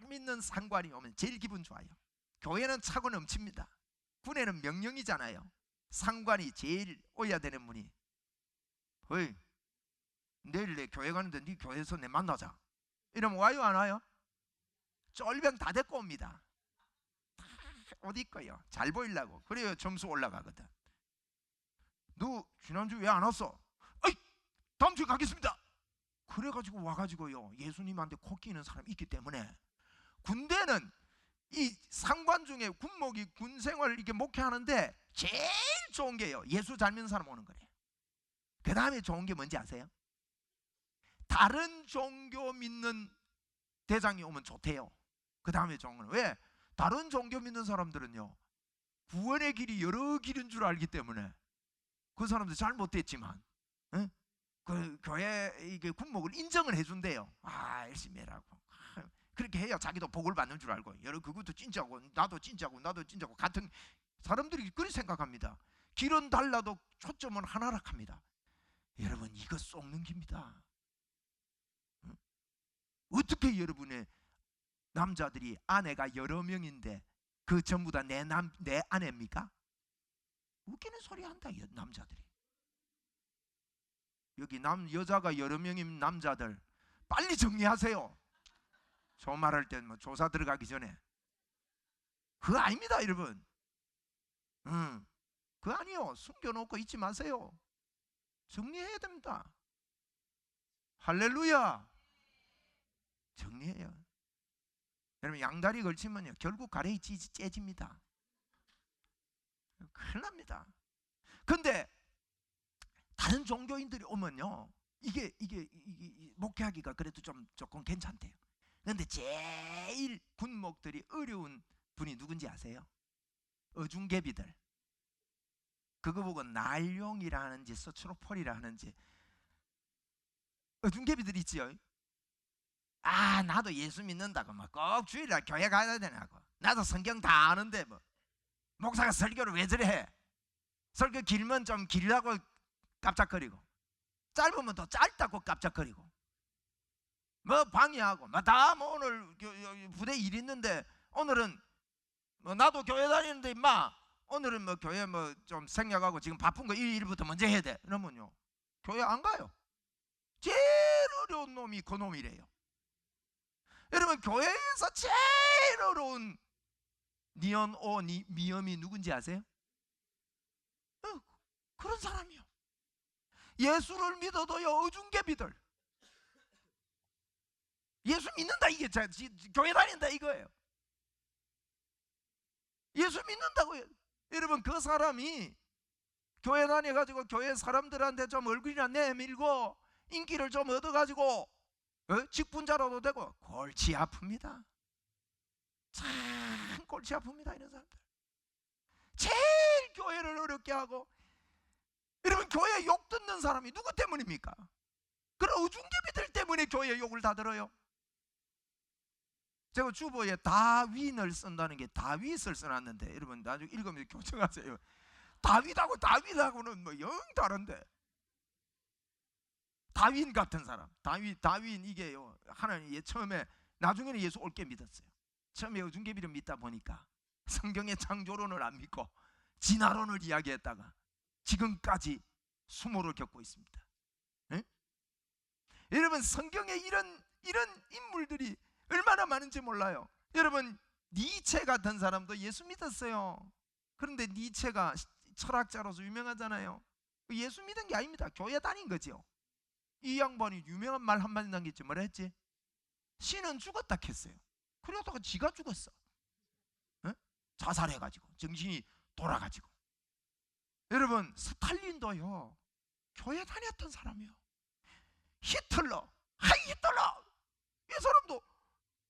믿는 상관이 오면 제일 기분 좋아요. 교회는 차고 넘칩니다. 군에는 명령이잖아요. 상관이 제일 오야 되는 분이, 어이, 내일 내 교회 가는데 네 교회에서 내 만나자 이러면 와요 안 와요? 쫄병 다 데리고 옵니다. 옷 입고요, 잘 보이려고. 그래야 점수 올라가거든. 너 지난주 왜 안 왔어? 어이, 다음 주에 가겠습니다. 그래가지고 와가지고요, 예수님한테 코 끼는 사람이 있기 때문에. 군대는 이 상관 중에 군목이 군 생활을 이렇게 목회하는데 제일 좋은 게요, 예수 잘 믿는 사람 오는 거래요. 그 다음에 좋은 게 뭔지 아세요? 다른 종교 믿는 대장이 오면 좋대요. 그 다음에 좋은 건, 왜? 다른 종교 믿는 사람들은요, 구원의 길이 여러 길인 줄 알기 때문에 그 사람들 잘못됐지만 그 교회 이게 군목을 인정을 해준대요. 아, 열심히 해라고. 그렇게 해야 자기도 복을 받는 줄 알고, 여러 그것도 진짜고 나도 진짜고 나도 진짜고 같은 사람들이 그렇게 생각합니다. 길은 달라도 초점은 하나라 합니다. 여러분, 이거 쏙는깁니다. 어떻게 여러분의 남자들이 아내가 여러 명인데 그 전부 다 내 아내입니까? 웃기는 소리 한다, 남자들이. 여기 여자가 여러 명인 남자들 빨리 정리하세요. 저 말할 때 뭐 조사 들어가기 전에. 그거 아닙니다, 여러분. 그거 아니요. 숨겨놓고 있지 마세요. 정리해야 됩니다. 할렐루야. 정리해요. 여러분, 양다리 걸치면요 결국 가래이 째집니다. 큰일 납니다. 근데 다른 종교인들이 오면요, 이게 목회하기가 그래도 조금 괜찮대요. 그런데 제일 군목들이 어려운 분이 누군지 아세요? 어중개비들. 그거 보고 날용이라 하는지 서초로폴이라 하는지 어중개비들 있지요. 아, 나도 예수 믿는다고 막 꼭 주일날 교회 가야 되냐고. 나도 성경 다 아는데 뭐 목사가 설교를 왜 저래 해? 설교 길면 좀 길다고 깜짝거리고, 짧으면 더 짧다고 깜짝거리고, 뭐 방해하고, 다 뭐 오늘 부대 일 있는데 오늘은 뭐 나도 교회 다니는데 임마 오늘은 뭐 교회 뭐 좀 생략하고 지금 바쁜 거 일부터 먼저 해야 돼. 이러면요 교회 안 가요. 제일 어려운 놈이 그 놈이래요. 여러분, 교회에서 제일 어려운 미엄이 누군지 아세요? 그런 사람이요. 예수를 믿어도요 어중개비들. 예수 믿는다, 이게 교회 다닌다 이거예요. 예수 믿는다고요. 여러분, 그 사람이 교회 다녀가지고 교회 사람들한테 좀 얼굴이나 내밀고 인기를 좀 얻어가지고 직분자라도 되고 골치 아픕니다. 참 골치 아픕니다, 이런 사람들. 제일 교회를 어렵게 하고. 여러분, 교회 욕 듣는 사람이 누구 때문입니까? 그런 어중개비들 때문에 교회 욕을 다 들어요. 제가 주보에 다윈을 쓴다는 게 다윗을 써놨는데, 여러분 나중에 읽으면 교정하세요. 다윗하고는 뭐 영 다른데. 다윈 같은 사람, 다윈 이게요, 하나님 처음에, 나중에는 예수 옳게 믿었어요. 처음에 어중개비를 믿다 보니까 성경의 창조론을 안 믿고 진화론을 이야기했다가 지금까지 수모를 겪고 있습니다. 네? 여러분, 성경에 이런 인물들이 얼마나 많은지 몰라요. 여러분, 니체 같은 사람도 예수 믿었어요. 그런데 니체가 철학자로서 유명하잖아요. 예수 믿은 게 아닙니다. 교회 다닌 거죠. 이 양반이 유명한 말 한마디 남겼지. 뭐라 했지? 신은 죽었다 했어요. 그러다가 지가 죽었어. 네? 자살해가지고 정신이 돌아가지고. 여러분, 스탈린도요 교회 다녔던 사람이요. 히틀러, 히틀러, 이 사람도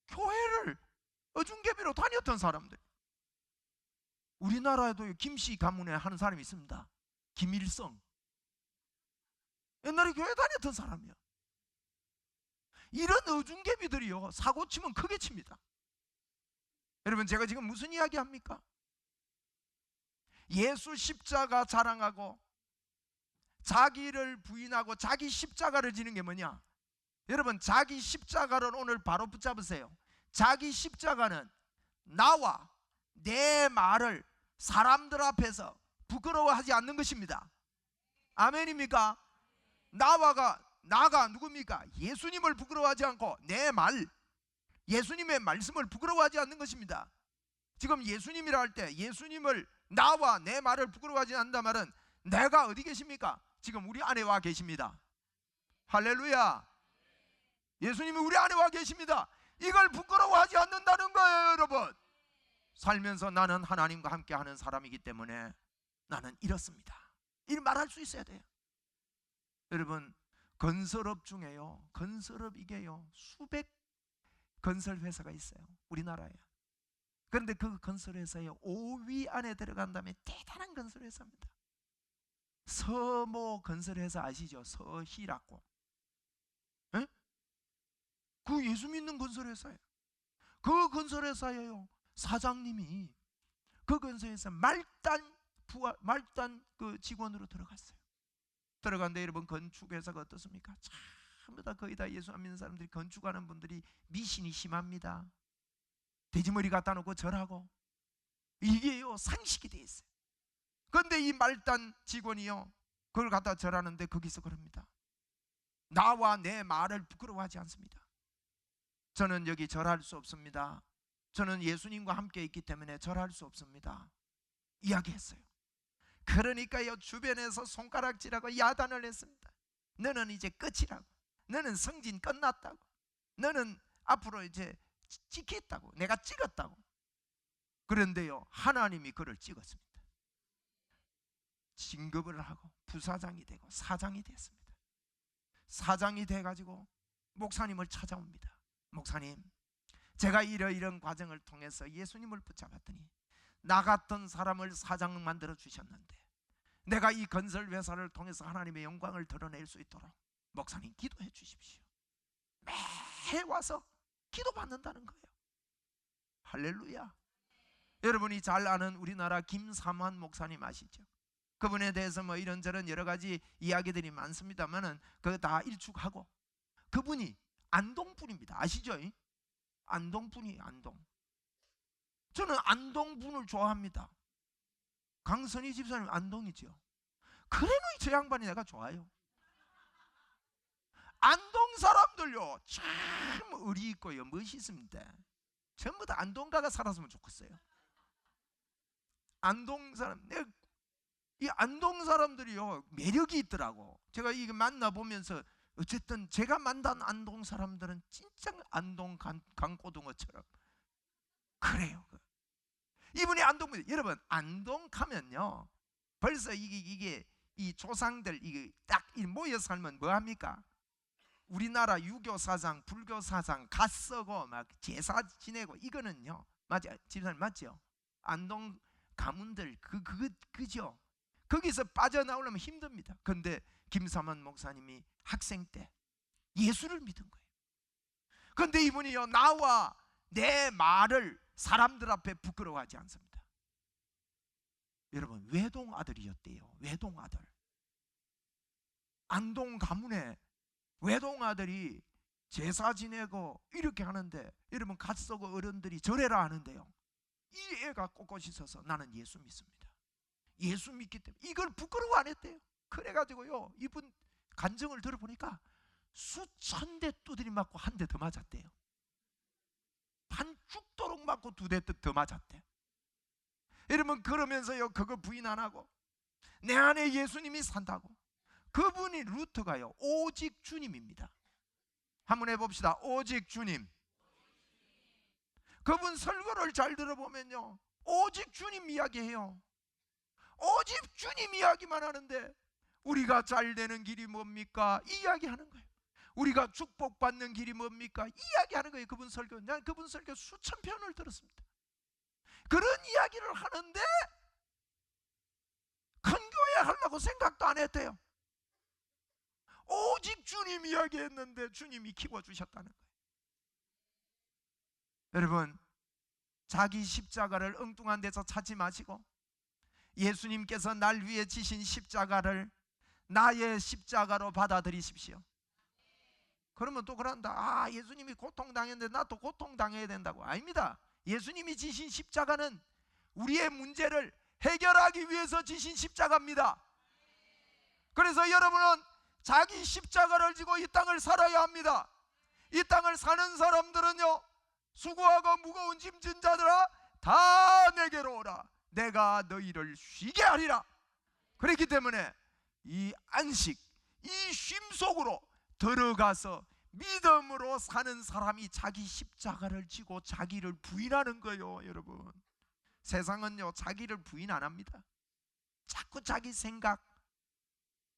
교회를 어중개비로 다녔던 사람들. 우리나라에도 김씨 가문에 하는 사람이 있습니다. 김일성. 옛날에 교회 다녔던 사람이요. 이런 어중개비들이요 사고 치면 크게 칩니다. 여러분, 제가 지금 무슨 이야기 합니까? 예수 십자가 자랑하고 자기를 부인하고 자기 십자가를 지는 게 뭐냐? 여러분, 자기 십자가를 오늘 바로 붙잡으세요. 자기 십자가는 나와 내 말을 사람들 앞에서 부끄러워하지 않는 것입니다. 아멘입니까? 나가 누굽니까? 예수님을 부끄러워하지 않고 내 말, 예수님의 말씀을 부끄러워하지 않는 것입니다. 지금 예수님이라 할 때 예수님을, 나와 내 말을 부끄러워하지 않는다 말은 내가 어디 계십니까? 지금 우리 안에 와 계십니다. 할렐루야. 예수님이 우리 안에 와 계십니다. 이걸 부끄러워하지 않는다는 거예요, 여러분. 살면서 나는 하나님과 함께 하는 사람이기 때문에 나는 이렇습니다, 이 말할 수 있어야 돼요. 여러분, 건설업 중에요, 건설업 이게요, 수백 건설회사가 있어요, 우리나라에. 그런데 그 건설회사에 5위 안에 들어간다면 대단한 건설회사입니다. 서모 건설회사 아시죠? 서희라고. 에? 그 예수 믿는 건설회사예요. 그 건설회사예요, 사장님이 그 건설회사 말단 그 직원으로 들어갔어요. 들어간데 여러분, 건축회사가 어떻습니까? 전부 다 거의 다 예수 안 믿는 사람들이, 건축하는 분들이 미신이 심합니다. 돼지머리 갖다 놓고 절하고, 이게요 상식이 돼 있어요. 그런데 이 말단 직원이요 그걸 갖다 절하는데 거기서 그럽니다. 나와 내 말을 부끄러워하지 않습니다. 저는 여기 절할 수 없습니다. 저는 예수님과 함께 있기 때문에 절할 수 없습니다, 이야기했어요. 그러니까요 주변에서 손가락질하고 야단을 했습니다. 너는 이제 끝이라고, 너는 성진 끝났다고, 너는 앞으로 이제 찍혔다고, 내가 찍었다고. 그런데요 하나님이 그를 찍었습니다. 진급을 하고 부사장이 되고 사장이 됐습니다. 사장이 돼가지고 목사님을 찾아옵니다. 목사님, 제가 이런 과정을 통해서 예수님을 붙잡았더니 나 같은 사람을 사장 만들어 주셨는데 내가 이 건설 회사를 통해서 하나님의 영광을 드러낼 수 있도록 목사님 기도해 주십시오. 매해 와서 기도받는다는 거예요. 할렐루야. 여러분이 잘 아는 우리나라 김삼환 목사님 아시죠? 그분에 대해서 뭐 이런저런 여러 가지 이야기들이 많습니다만은 그거 다 일축하고, 그분이 안동분입니다. 아시죠? 안동분이에요, 안동. 저는 안동분을 좋아합니다. 강선희 집사님 안동이죠. 그래도 저 양반이 내가 좋아요. 안동 사람들요 참 의리 있고요 멋있습니다. 전부 다 안동가가 살았으면 좋겠어요. 안동 사람, 이 안동 사람들이요 매력이 있더라고. 제가 이거 만나보면서 어쨌든 제가 만난 안동 사람들은 진짜 안동 강고등어처럼 그래요. 이분이 안동분. 여러분, 안동 가면요 벌써 이게 이 조상들 이게 딱 모여 살면 뭐 합니까? 우리나라 유교 사상, 불교 사상 갓 써고 막 제사 지내고, 이거는요 맞아, 집사님 맞죠? 안동 가문들 그죠? 거기서 빠져나오려면 힘듭니다. 근데 김삼환 목사님이 학생 때 예수를 믿은 거예요. 근데 이분이요 나와 내 말을 사람들 앞에 부끄러워하지 않습니다. 여러분, 외동 아들이었대요. 외동 아들. 안동 가문에 외동 아들이 제사 지내고 이렇게 하는데, 여러분 갓서고 어른들이 절해라 하는데요 이 애가 꼿꼿이 서서 나는 예수 믿습니다, 예수 믿기 때문에, 이걸 부끄러워 안 했대요. 그래가지고요 이분 간증을 들어보니까 수천 대 두드리 맞고 한 대 더 맞았대요. 한 죽도록 맞고 2대 더 맞았대. 여러분, 그러면서요 그거 부인 안 하고 내 안에 예수님이 산다고. 그분이 루트가요 오직 주님입니다. 한번 해봅시다. 오직 주님. 그분 설교를 잘 들어보면요 오직 주님 이야기해요. 오직 주님 이야기만 하는데 우리가 잘 되는 길이 뭡니까? 이야기하는 거예요. 우리가 축복받는 길이 뭡니까? 이야기하는 거예요. 그분 설교. 난 그분 설교 수천 편을 들었습니다. 그런 이야기를 하는데 큰 교회 하려고 생각도 안 했대요. 오직 주님 이야기했는데 주님이 키워주셨다는 거예요. 여러분, 자기 십자가를 엉뚱한 데서 찾지 마시고 예수님께서 날 위해 지신 십자가를 나의 십자가로 받아들이십시오. 그러면 또 그런다. 아, 예수님이 고통당했는데 나도 고통당해야 된다고. 아닙니다. 예수님이 지신 십자가는 우리의 문제를 해결하기 위해서 지신 십자가입니다. 그래서 여러분은 자기 십자가를 지고 이 땅을 살아야 합니다. 이 땅을 사는 사람들은요, 수고하고 무거운 짐진 자들아 다 내게로 오라, 내가 너희를 쉬게 하리라. 그렇기 때문에 이 안식, 이 쉼 속으로 들어가서 믿음으로 사는 사람이 자기 십자가를 지고 자기를 부인하는 거예요. 여러분, 세상은요 자기를 부인 안 합니다. 자꾸 자기 생각,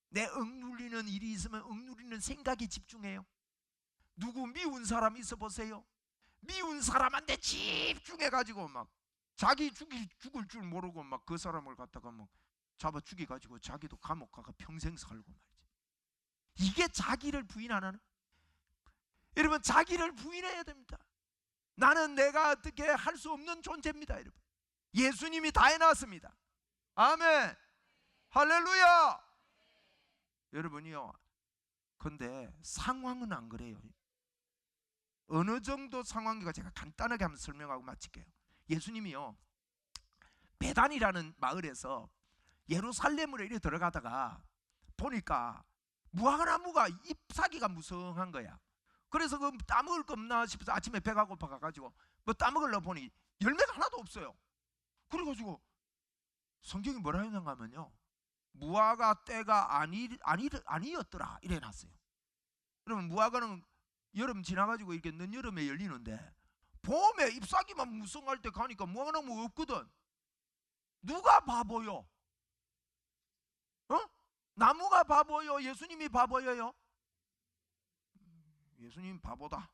내 억눌리는 일이 있으면 억눌리는 생각에 집중해요. 누구 미운 사람 있어 보세요. 미운 사람한테 집중해가지고 막 자기 죽을 줄 모르고 막 그 사람을 갖다가 막 잡아 죽여가지고 자기도 감옥 가가 평생 살고 말이지. 이게 자기를 부인 안 하는. 여러분, 자기를 부인해야 됩니다. 나는 내가 어떻게 할 수 없는 존재입니다. 여러분, 예수님이 다 해놨습니다. 아멘, 할렐루야. 여러분이요, 근데 상황은 안 그래요. 어느 정도 상황인가 제가 간단하게 한번 설명하고 마칠게요. 예수님이요, 베단이라는 마을에서 예루살렘으로 이렇게 들어가다가 보니까 무화과나무가 잎사귀가 무성한 거야. 그래서 그 따먹을 거 없나 싶어서 아침에 배가 고파가지고 뭐 따먹으려고 보니 열매가 하나도 없어요. 그래가지고 성경이 뭐라 했는가 하면요, 무화과 때가 아니었더라 이래 놨어요. 그러면 무화과는 여름 지나가지고 이렇게 늦여름에 열리는데 봄에 잎사귀만 무성할 때 가니까 무화과나무 없거든. 누가 바보요? 나무가 바보요? 예수님이 바보예요? 예수님 바보다.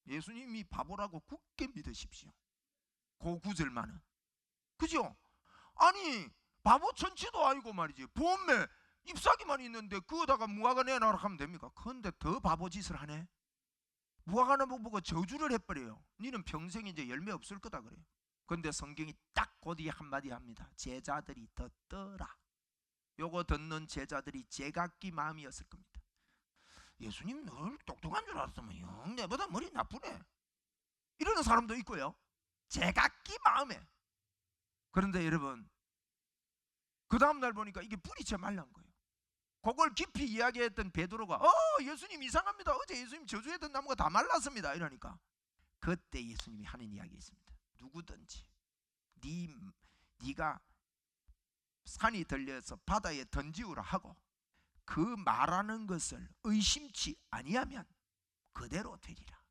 예수님이 바보라고 굳게 믿으십시오. 그 구절만은. 그죠? 아니, 바보 천치도 아니고 말이지, 봄에 잎사귀만 있는데 그거다가 무화과 내놔라 하면 됩니까? 그런데 더 바보 짓을 하네. 무화과나무 보고 저주를 해버려요. 니는 평생 이제 열매 없을 거다 그래요. 그런데 성경이 딱 곧이 한마디 합니다. 제자들이 듣더라. 요거 듣는 제자들이 제각기 마음이었을 겁니다. 예수님 늘 똑똑한 줄 알았으면 영 내보다 머리 나쁘네, 이러는 사람도 있고요, 제각기 마음에. 그런데 여러분, 그 다음날 보니까 이게 뿌리채 말란 거예요. 그걸 깊이 이야기했던 베드로가 예수님 이상합니다, 어제 예수님 저주했던 나무가 다 말랐습니다 이러니까 그때 예수님이 하는 이야기 있습니다. 누구든지 네가 산이 들려서 바다에 던지우라 하고 그 말하는 것을 의심치 아니하면 그대로 되리라.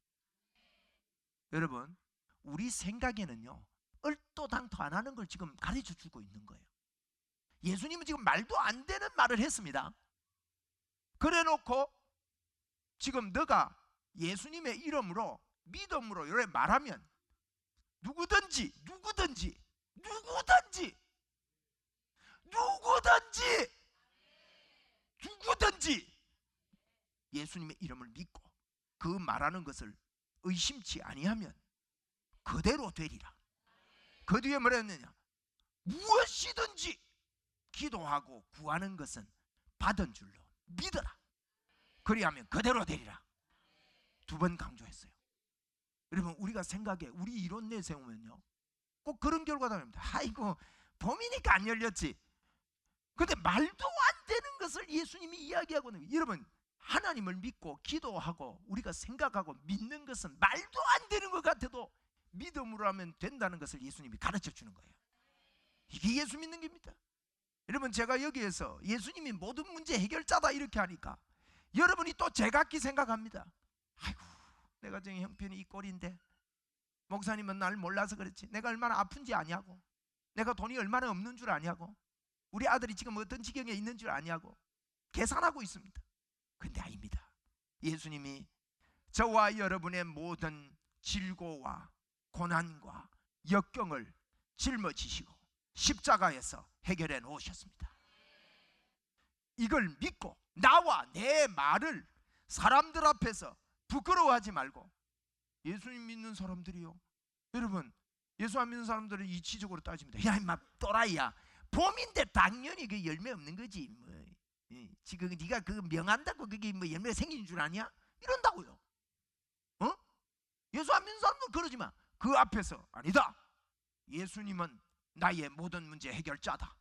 여러분, 우리 생각에는요 얼토당토 안 하는 걸 지금 가르쳐 주고 있는 거예요. 예수님은 지금 말도 안 되는 말을 했습니다. 그래 놓고 지금 너가 예수님의 이름으로 믿음으로 이렇게 말하면 누구든지 예수님의 이름을 믿고 그 말하는 것을 의심치 아니하면 그대로 되리라. 그 뒤에 뭐라 했느냐? 무엇이든지 기도하고 구하는 것은 받은 줄로 믿어라. 그리하면 그대로 되리라. 두 번 강조했어요. 여러분, 우리가 생각에 우리 이론 내세우면요 꼭 그런 결과가 나옵니다. 아이고, 봄이니까 안 열렸지. 근데 말도 안 되는 것을 예수님이 이야기하고 있는 거예요. 여러분, 하나님을 믿고 기도하고 우리가 생각하고 믿는 것은 말도 안 되는 것 같아도 믿음으로 하면 된다는 것을 예수님이 가르쳐 주는 거예요. 이게 예수 믿는 겁니다. 여러분, 제가 여기에서 예수님이 모든 문제 해결자다 이렇게 하니까 여러분이 또 제각기 생각합니다. 아이고, 내가 지금 형편이 이 꼴인데 목사님은 날 몰라서 그렇지, 내가 얼마나 아픈지 아냐고, 내가 돈이 얼마나 없는 줄 아냐고, 우리 아들이 지금 어떤 지경에 있는 줄 아냐고 계산하고 있습니다. 근데 아닙니다. 예수님이 저와 여러분의 모든 질고와 고난과 역경을 짊어지시고 십자가에서 해결해 놓으셨습니다. 이걸 믿고 나와 내 말을 사람들 앞에서 부끄러워하지 말고, 예수님 믿는 사람들이요, 여러분, 예수 안 믿는 사람들은 이치적으로 따집니다. 야, 임마 또라이야, 봄인데 당연히 그 열매 없는 거지, 뭐. 지금 네가 그 명한다고 그게 뭐 열매 생긴 줄 아냐? 이런다고요. 예수 안 믿는 사람은 그러지만 그 앞에서 아니다, 예수님은 나의 모든 문제 해결자다.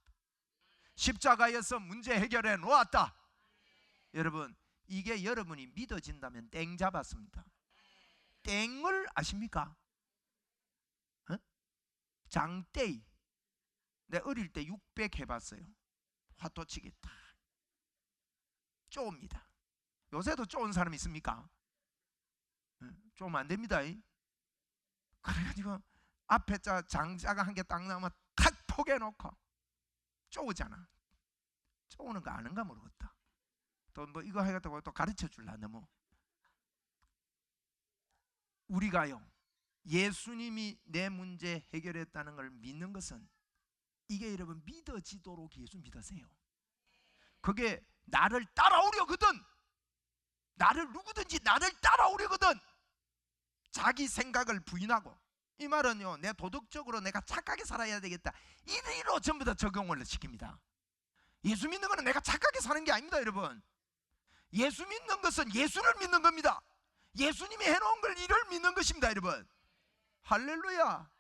십자가에서 문제 해결해 놓았다. 여러분, 이게 여러분이 믿어진다면 땡 잡았습니다. 땡을 아십니까? 장떼이. 내 어릴 때 600 해봤어요. 화토치기 딱 쪼옵니다. 요새도 쪼은 사람 있습니까? 쪼으면 안 됩니다. 그래가지고 앞에 장자가 한 개 딱 나오면 탁 포개놓고 쪼우잖아. 쪼우는 거 아는가 모르겠다. 또 뭐 이거 해가지고 또 가르쳐 줄라. 너무 우리가요, 예수님이 내 문제 해결했다는 걸 믿는 것은, 이게 여러분 믿어지도록 예수 믿으세요. 그게 나를 따라오려거든. 나를 누구든지 나를 따라오려거든. 자기 생각을 부인하고, 이 말은요, 내 도덕적으로 내가 착하게 살아야 되겠다, 이리로 전부 다 적용을 시킵니다. 예수 믿는 것은 내가 착하게 사는 게 아닙니다. 여러분, 예수 믿는 것은 예수를 믿는 겁니다. 예수님이 해놓은 걸 이를 믿는 것입니다. 여러분, 할렐루야.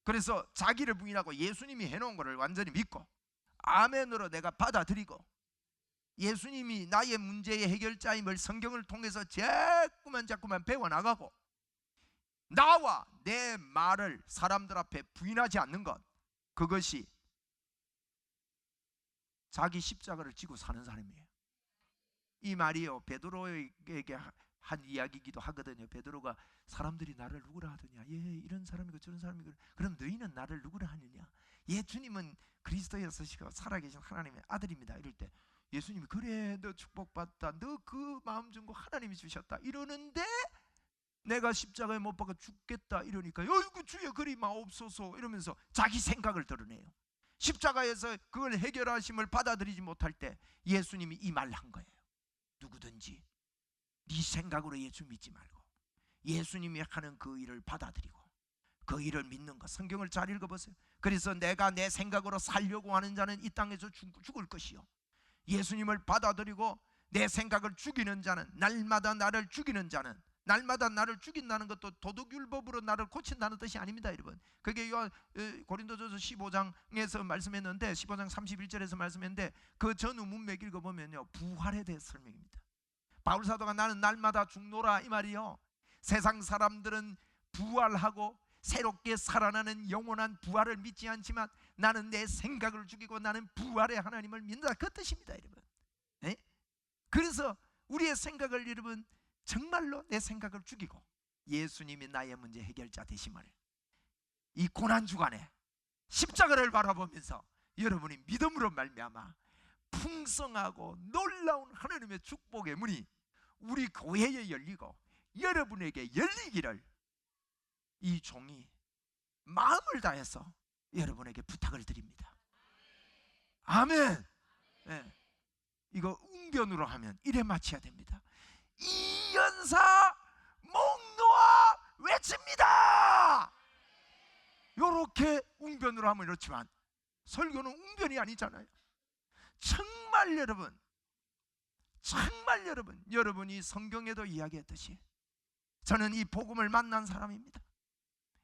그래서 자기를 부인하고 예수님이 해놓은 것을 완전히 믿고 아멘으로 내가 받아들이고, 예수님이 나의 문제의 해결자임을 성경을 통해서 자꾸만 배워나가고, 나와 내 말을 사람들 앞에 부인하지 않는 것, 그것이 자기 십자가를 지고 사는 사람이에요. 이 말이요, 베드로에게 한 이야기이기도 하거든요. 베드로가 사람들이 나를 누구라 하더냐, 예, 이런 사람이고 저런 사람이고, 그럼 너희는 나를 누구라 하느냐, 예수님은 그리스도에서 살아계신 하나님의 아들입니다. 이럴 때 예수님이, 그래, 너 축복받다, 너 그 마음 준 거 하나님이 주셨다, 이러는데 내가 십자가에 못 박아 죽겠다 이러니까, 어이구 주여 그리 마옵소서 이러면서 자기 생각을 드러내요. 십자가에서 그걸 해결하심을 받아들이지 못할 때 예수님이 이 말을 한 거예요. 누구든지 네 생각으로 예수 믿지 말고 예수님이 하는 그 일을 받아들이고 그 일을 믿는 것. 성경을 잘 읽어보세요. 그래서 내가 내 생각으로 살려고 하는 자는 이 땅에서 죽을 것이요, 예수님을 받아들이고 내 생각을 죽이는 자는, 날마다 나를 죽이는 자는, 날마다 나를 죽인다는 것도 도덕율법으로 나를 고친다는 뜻이 아닙니다. 여러분, 그게 고린도전서 15장에서 말씀했는데, 15장 31절에서 말씀했는데, 그 전후 문맥 읽어보면요, 부활에 대해서 설명입니다. 바울사도가 나는 날마다 죽노라 이 말이요, 세상 사람들은 부활하고 새롭게 살아나는 영원한 부활을 믿지 않지만 나는 내 생각을 죽이고 나는 부활의 하나님을 믿는다, 그 뜻입니다. 여러분, 네? 그래서 우리의 생각을, 여러분, 정말로 내 생각을 죽이고 예수님이 나의 문제 해결자 되심을 이 고난주간에 십자가를 바라보면서 여러분이 믿음으로 말미암아 풍성하고 놀라운 하나님의 축복의 문이 우리 교회에 열리고 여러분에게 열리기를 이 종이 마음을 다해서 여러분에게 부탁을 드립니다. 아멘. 네. 이거 웅변으로 하면 이래 마쳐야 됩니다. 이연사 목놓아 외칩니다. 요렇게 웅변으로 하면 이렇지만 설교는 웅변이 아니잖아요. 정말 여러분, 정말 여러분이 성경에도 이야기했듯이 저는 이 복음을 만난 사람입니다.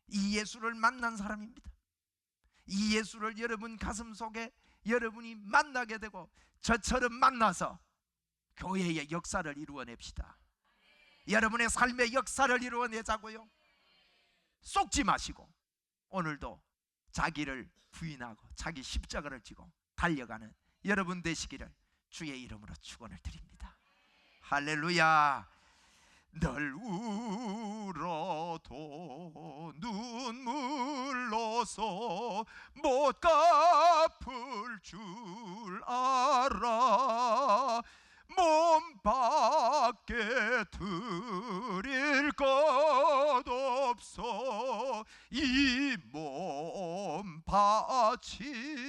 이 예수를 만난 사람입니다. 이 예수를 여러분 가슴 속에 여러분이 만나게 되고 저처럼 만나서 교회의 역사를 이루어냅시다. 여러분의 삶의 역사를 이루어내자고요. 속지 마시고 오늘도 자기를 부인하고 자기 십자가를 지고 달려가는 여러분 되시기를 주의 이름으로 축원을 드립니다. 할렐루야. 널 울어도 눈물로서 못 갚을 줄 알아. 몸 밖에 드릴 것 없어 이 몸 바칩니다.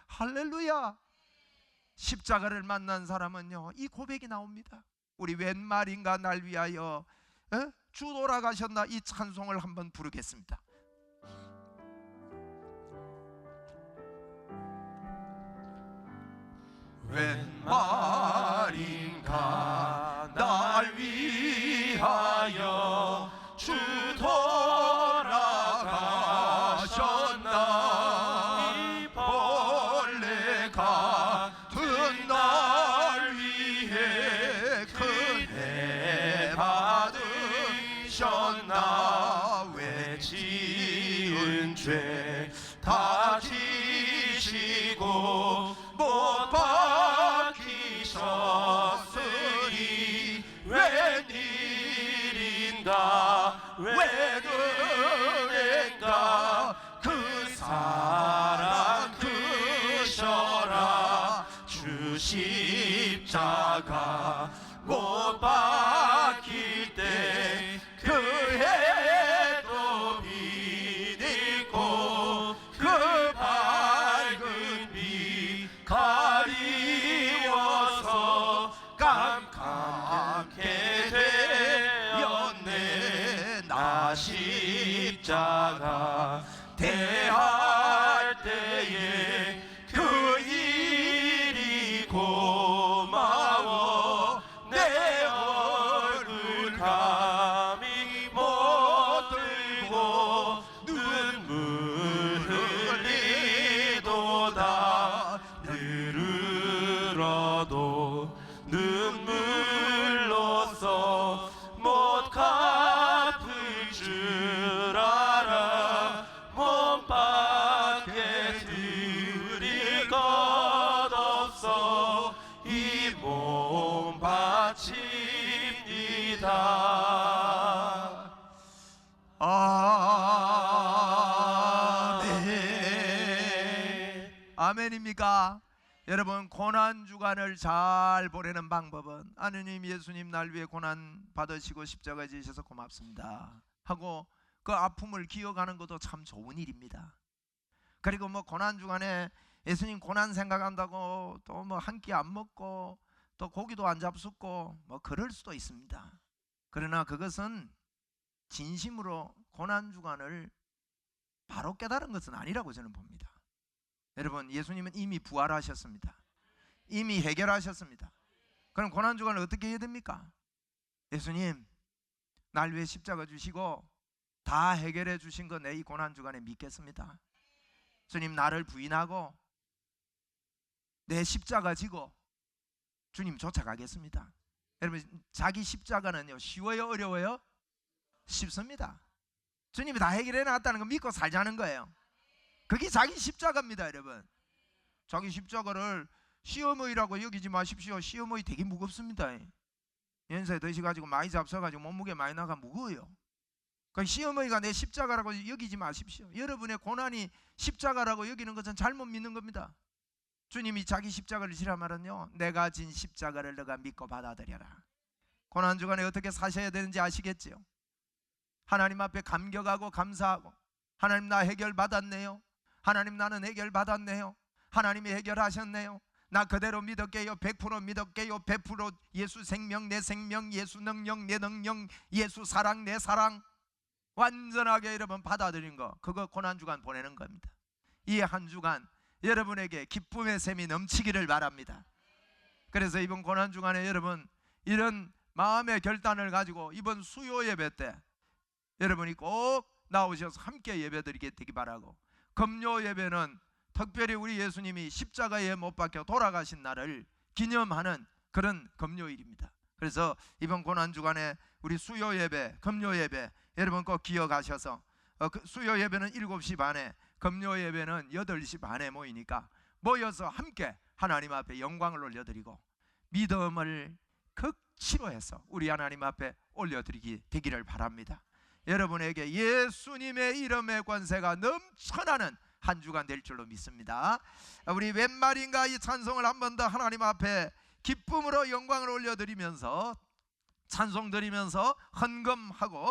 할렐루야. 십자가를 만난 사람은요, 이 고백이 나옵니다. 우리 웬 말인가 날 위하여 주 돌아가셨나, 이 찬송을 한번 부르겠습니다. 웬 말인가 날 위하여 주 주 십자가 못 박힐 때 그 해도 빛 있고 그 밝은 빛 가리워서 깜깜하게 되었네. 나 십자가 대할 때에 그 일이 고마워. 내 얼굴 감히 못 들고 눈물 흘리도다. 늘으러도 눈물로써 못 갚을 줄 알아. 몸 밖에 드릴 것 없어 이 몸 바칩니다. 아멘. 아멘입니까? 여러분, 고난 주간을 잘 보내는 방법은 하느님 예수님 날 위해 고난 받으시고 십자가 지셔서 고맙습니다 하고 그 아픔을 기억하는 것도 참 좋은 일입니다. 그리고 뭐 고난 주간에 예수님 고난 생각한다고 또 뭐 한 끼 안 먹고 또 고기도 안 잡숫고 뭐 그럴 수도 있습니다. 그러나 그것은 진심으로 고난 주간을 바로 깨달은 것은 아니라고 저는 봅니다. 여러분, 예수님은 이미 부활하셨습니다. 이미 해결하셨습니다. 그럼 고난 주간을 어떻게 해야 됩니까? 예수님 날 위해 십자가 주시고 다 해결해 주신 거 내 이 고난 주간에 믿겠습니다. 주님 나를 부인하고 내 십자가 지고 주님 쫓아가겠습니다. 여러분, 자기 십자가는요 쉬워요 어려워요? 쉽습니다. 주님이 다 해결해 놨다는 거 믿고 살자는 거예요. 그게 자기 십자가입니다. 여러분, 자기 십자가를 시어머니라고 여기지 마십시오. 시어머니 되게 무겁습니다. 연세 드셔가지고 많이 잡숴가지고 몸무게 많이 나가 무거워요. 그 시어머니가 내 십자가라고 여기지 마십시오. 여러분의 고난이 십자가라고 여기는 것은 잘못 믿는 겁니다. 주님이 자기 십자가를 지라 말은요, 내가 진 십자가를 너가 믿고 받아들여라. 고난 주간에 어떻게 사셔야 되는지 아시겠지요? 하나님 앞에 감격하고 감사하고, 하나님 나 해결 받았네요. 하나님 나는 해결 받았네요. 하나님이 해결하셨네요. 나 그대로 믿을게요. 100% 믿을게요. 100% 예수 생명 내 생명, 예수 능력 내 능력, 예수 사랑 내 사랑 완전하게 여러분 받아들인 거, 그거 고난주간 보내는 겁니다. 이 한 주간 여러분에게 기쁨의 샘이 넘치기를 바랍니다. 그래서 이번 고난주간에 여러분 이런 마음의 결단을 가지고 이번 수요 예배 때 여러분이 꼭 나오셔서 함께 예배드리게 되기 바라고, 금요 예배는 특별히 우리 예수님이 십자가에 못 박혀 돌아가신 날을 기념하는 그런 금요일입니다. 그래서 이번 고난주간에 우리 수요 예배, 금요 예배 여러분 꼭 기억하셔서 수요 예배는 7시 반에, 금요 예배는 8시 반에 모이니까 모여서 함께 하나님 앞에 영광을 올려드리고 믿음을 극치로 해서 우리 하나님 앞에 올려드리기 되기를 바랍니다. 여러분에게 예수님의 이름의 권세가 넘쳐나는 한 주간 될 줄로 믿습니다. 우리 웬 말인가 이 찬송을 한 번 더 하나님 앞에 기쁨으로 영광을 올려드리면서 찬송 드리면서 헌금하고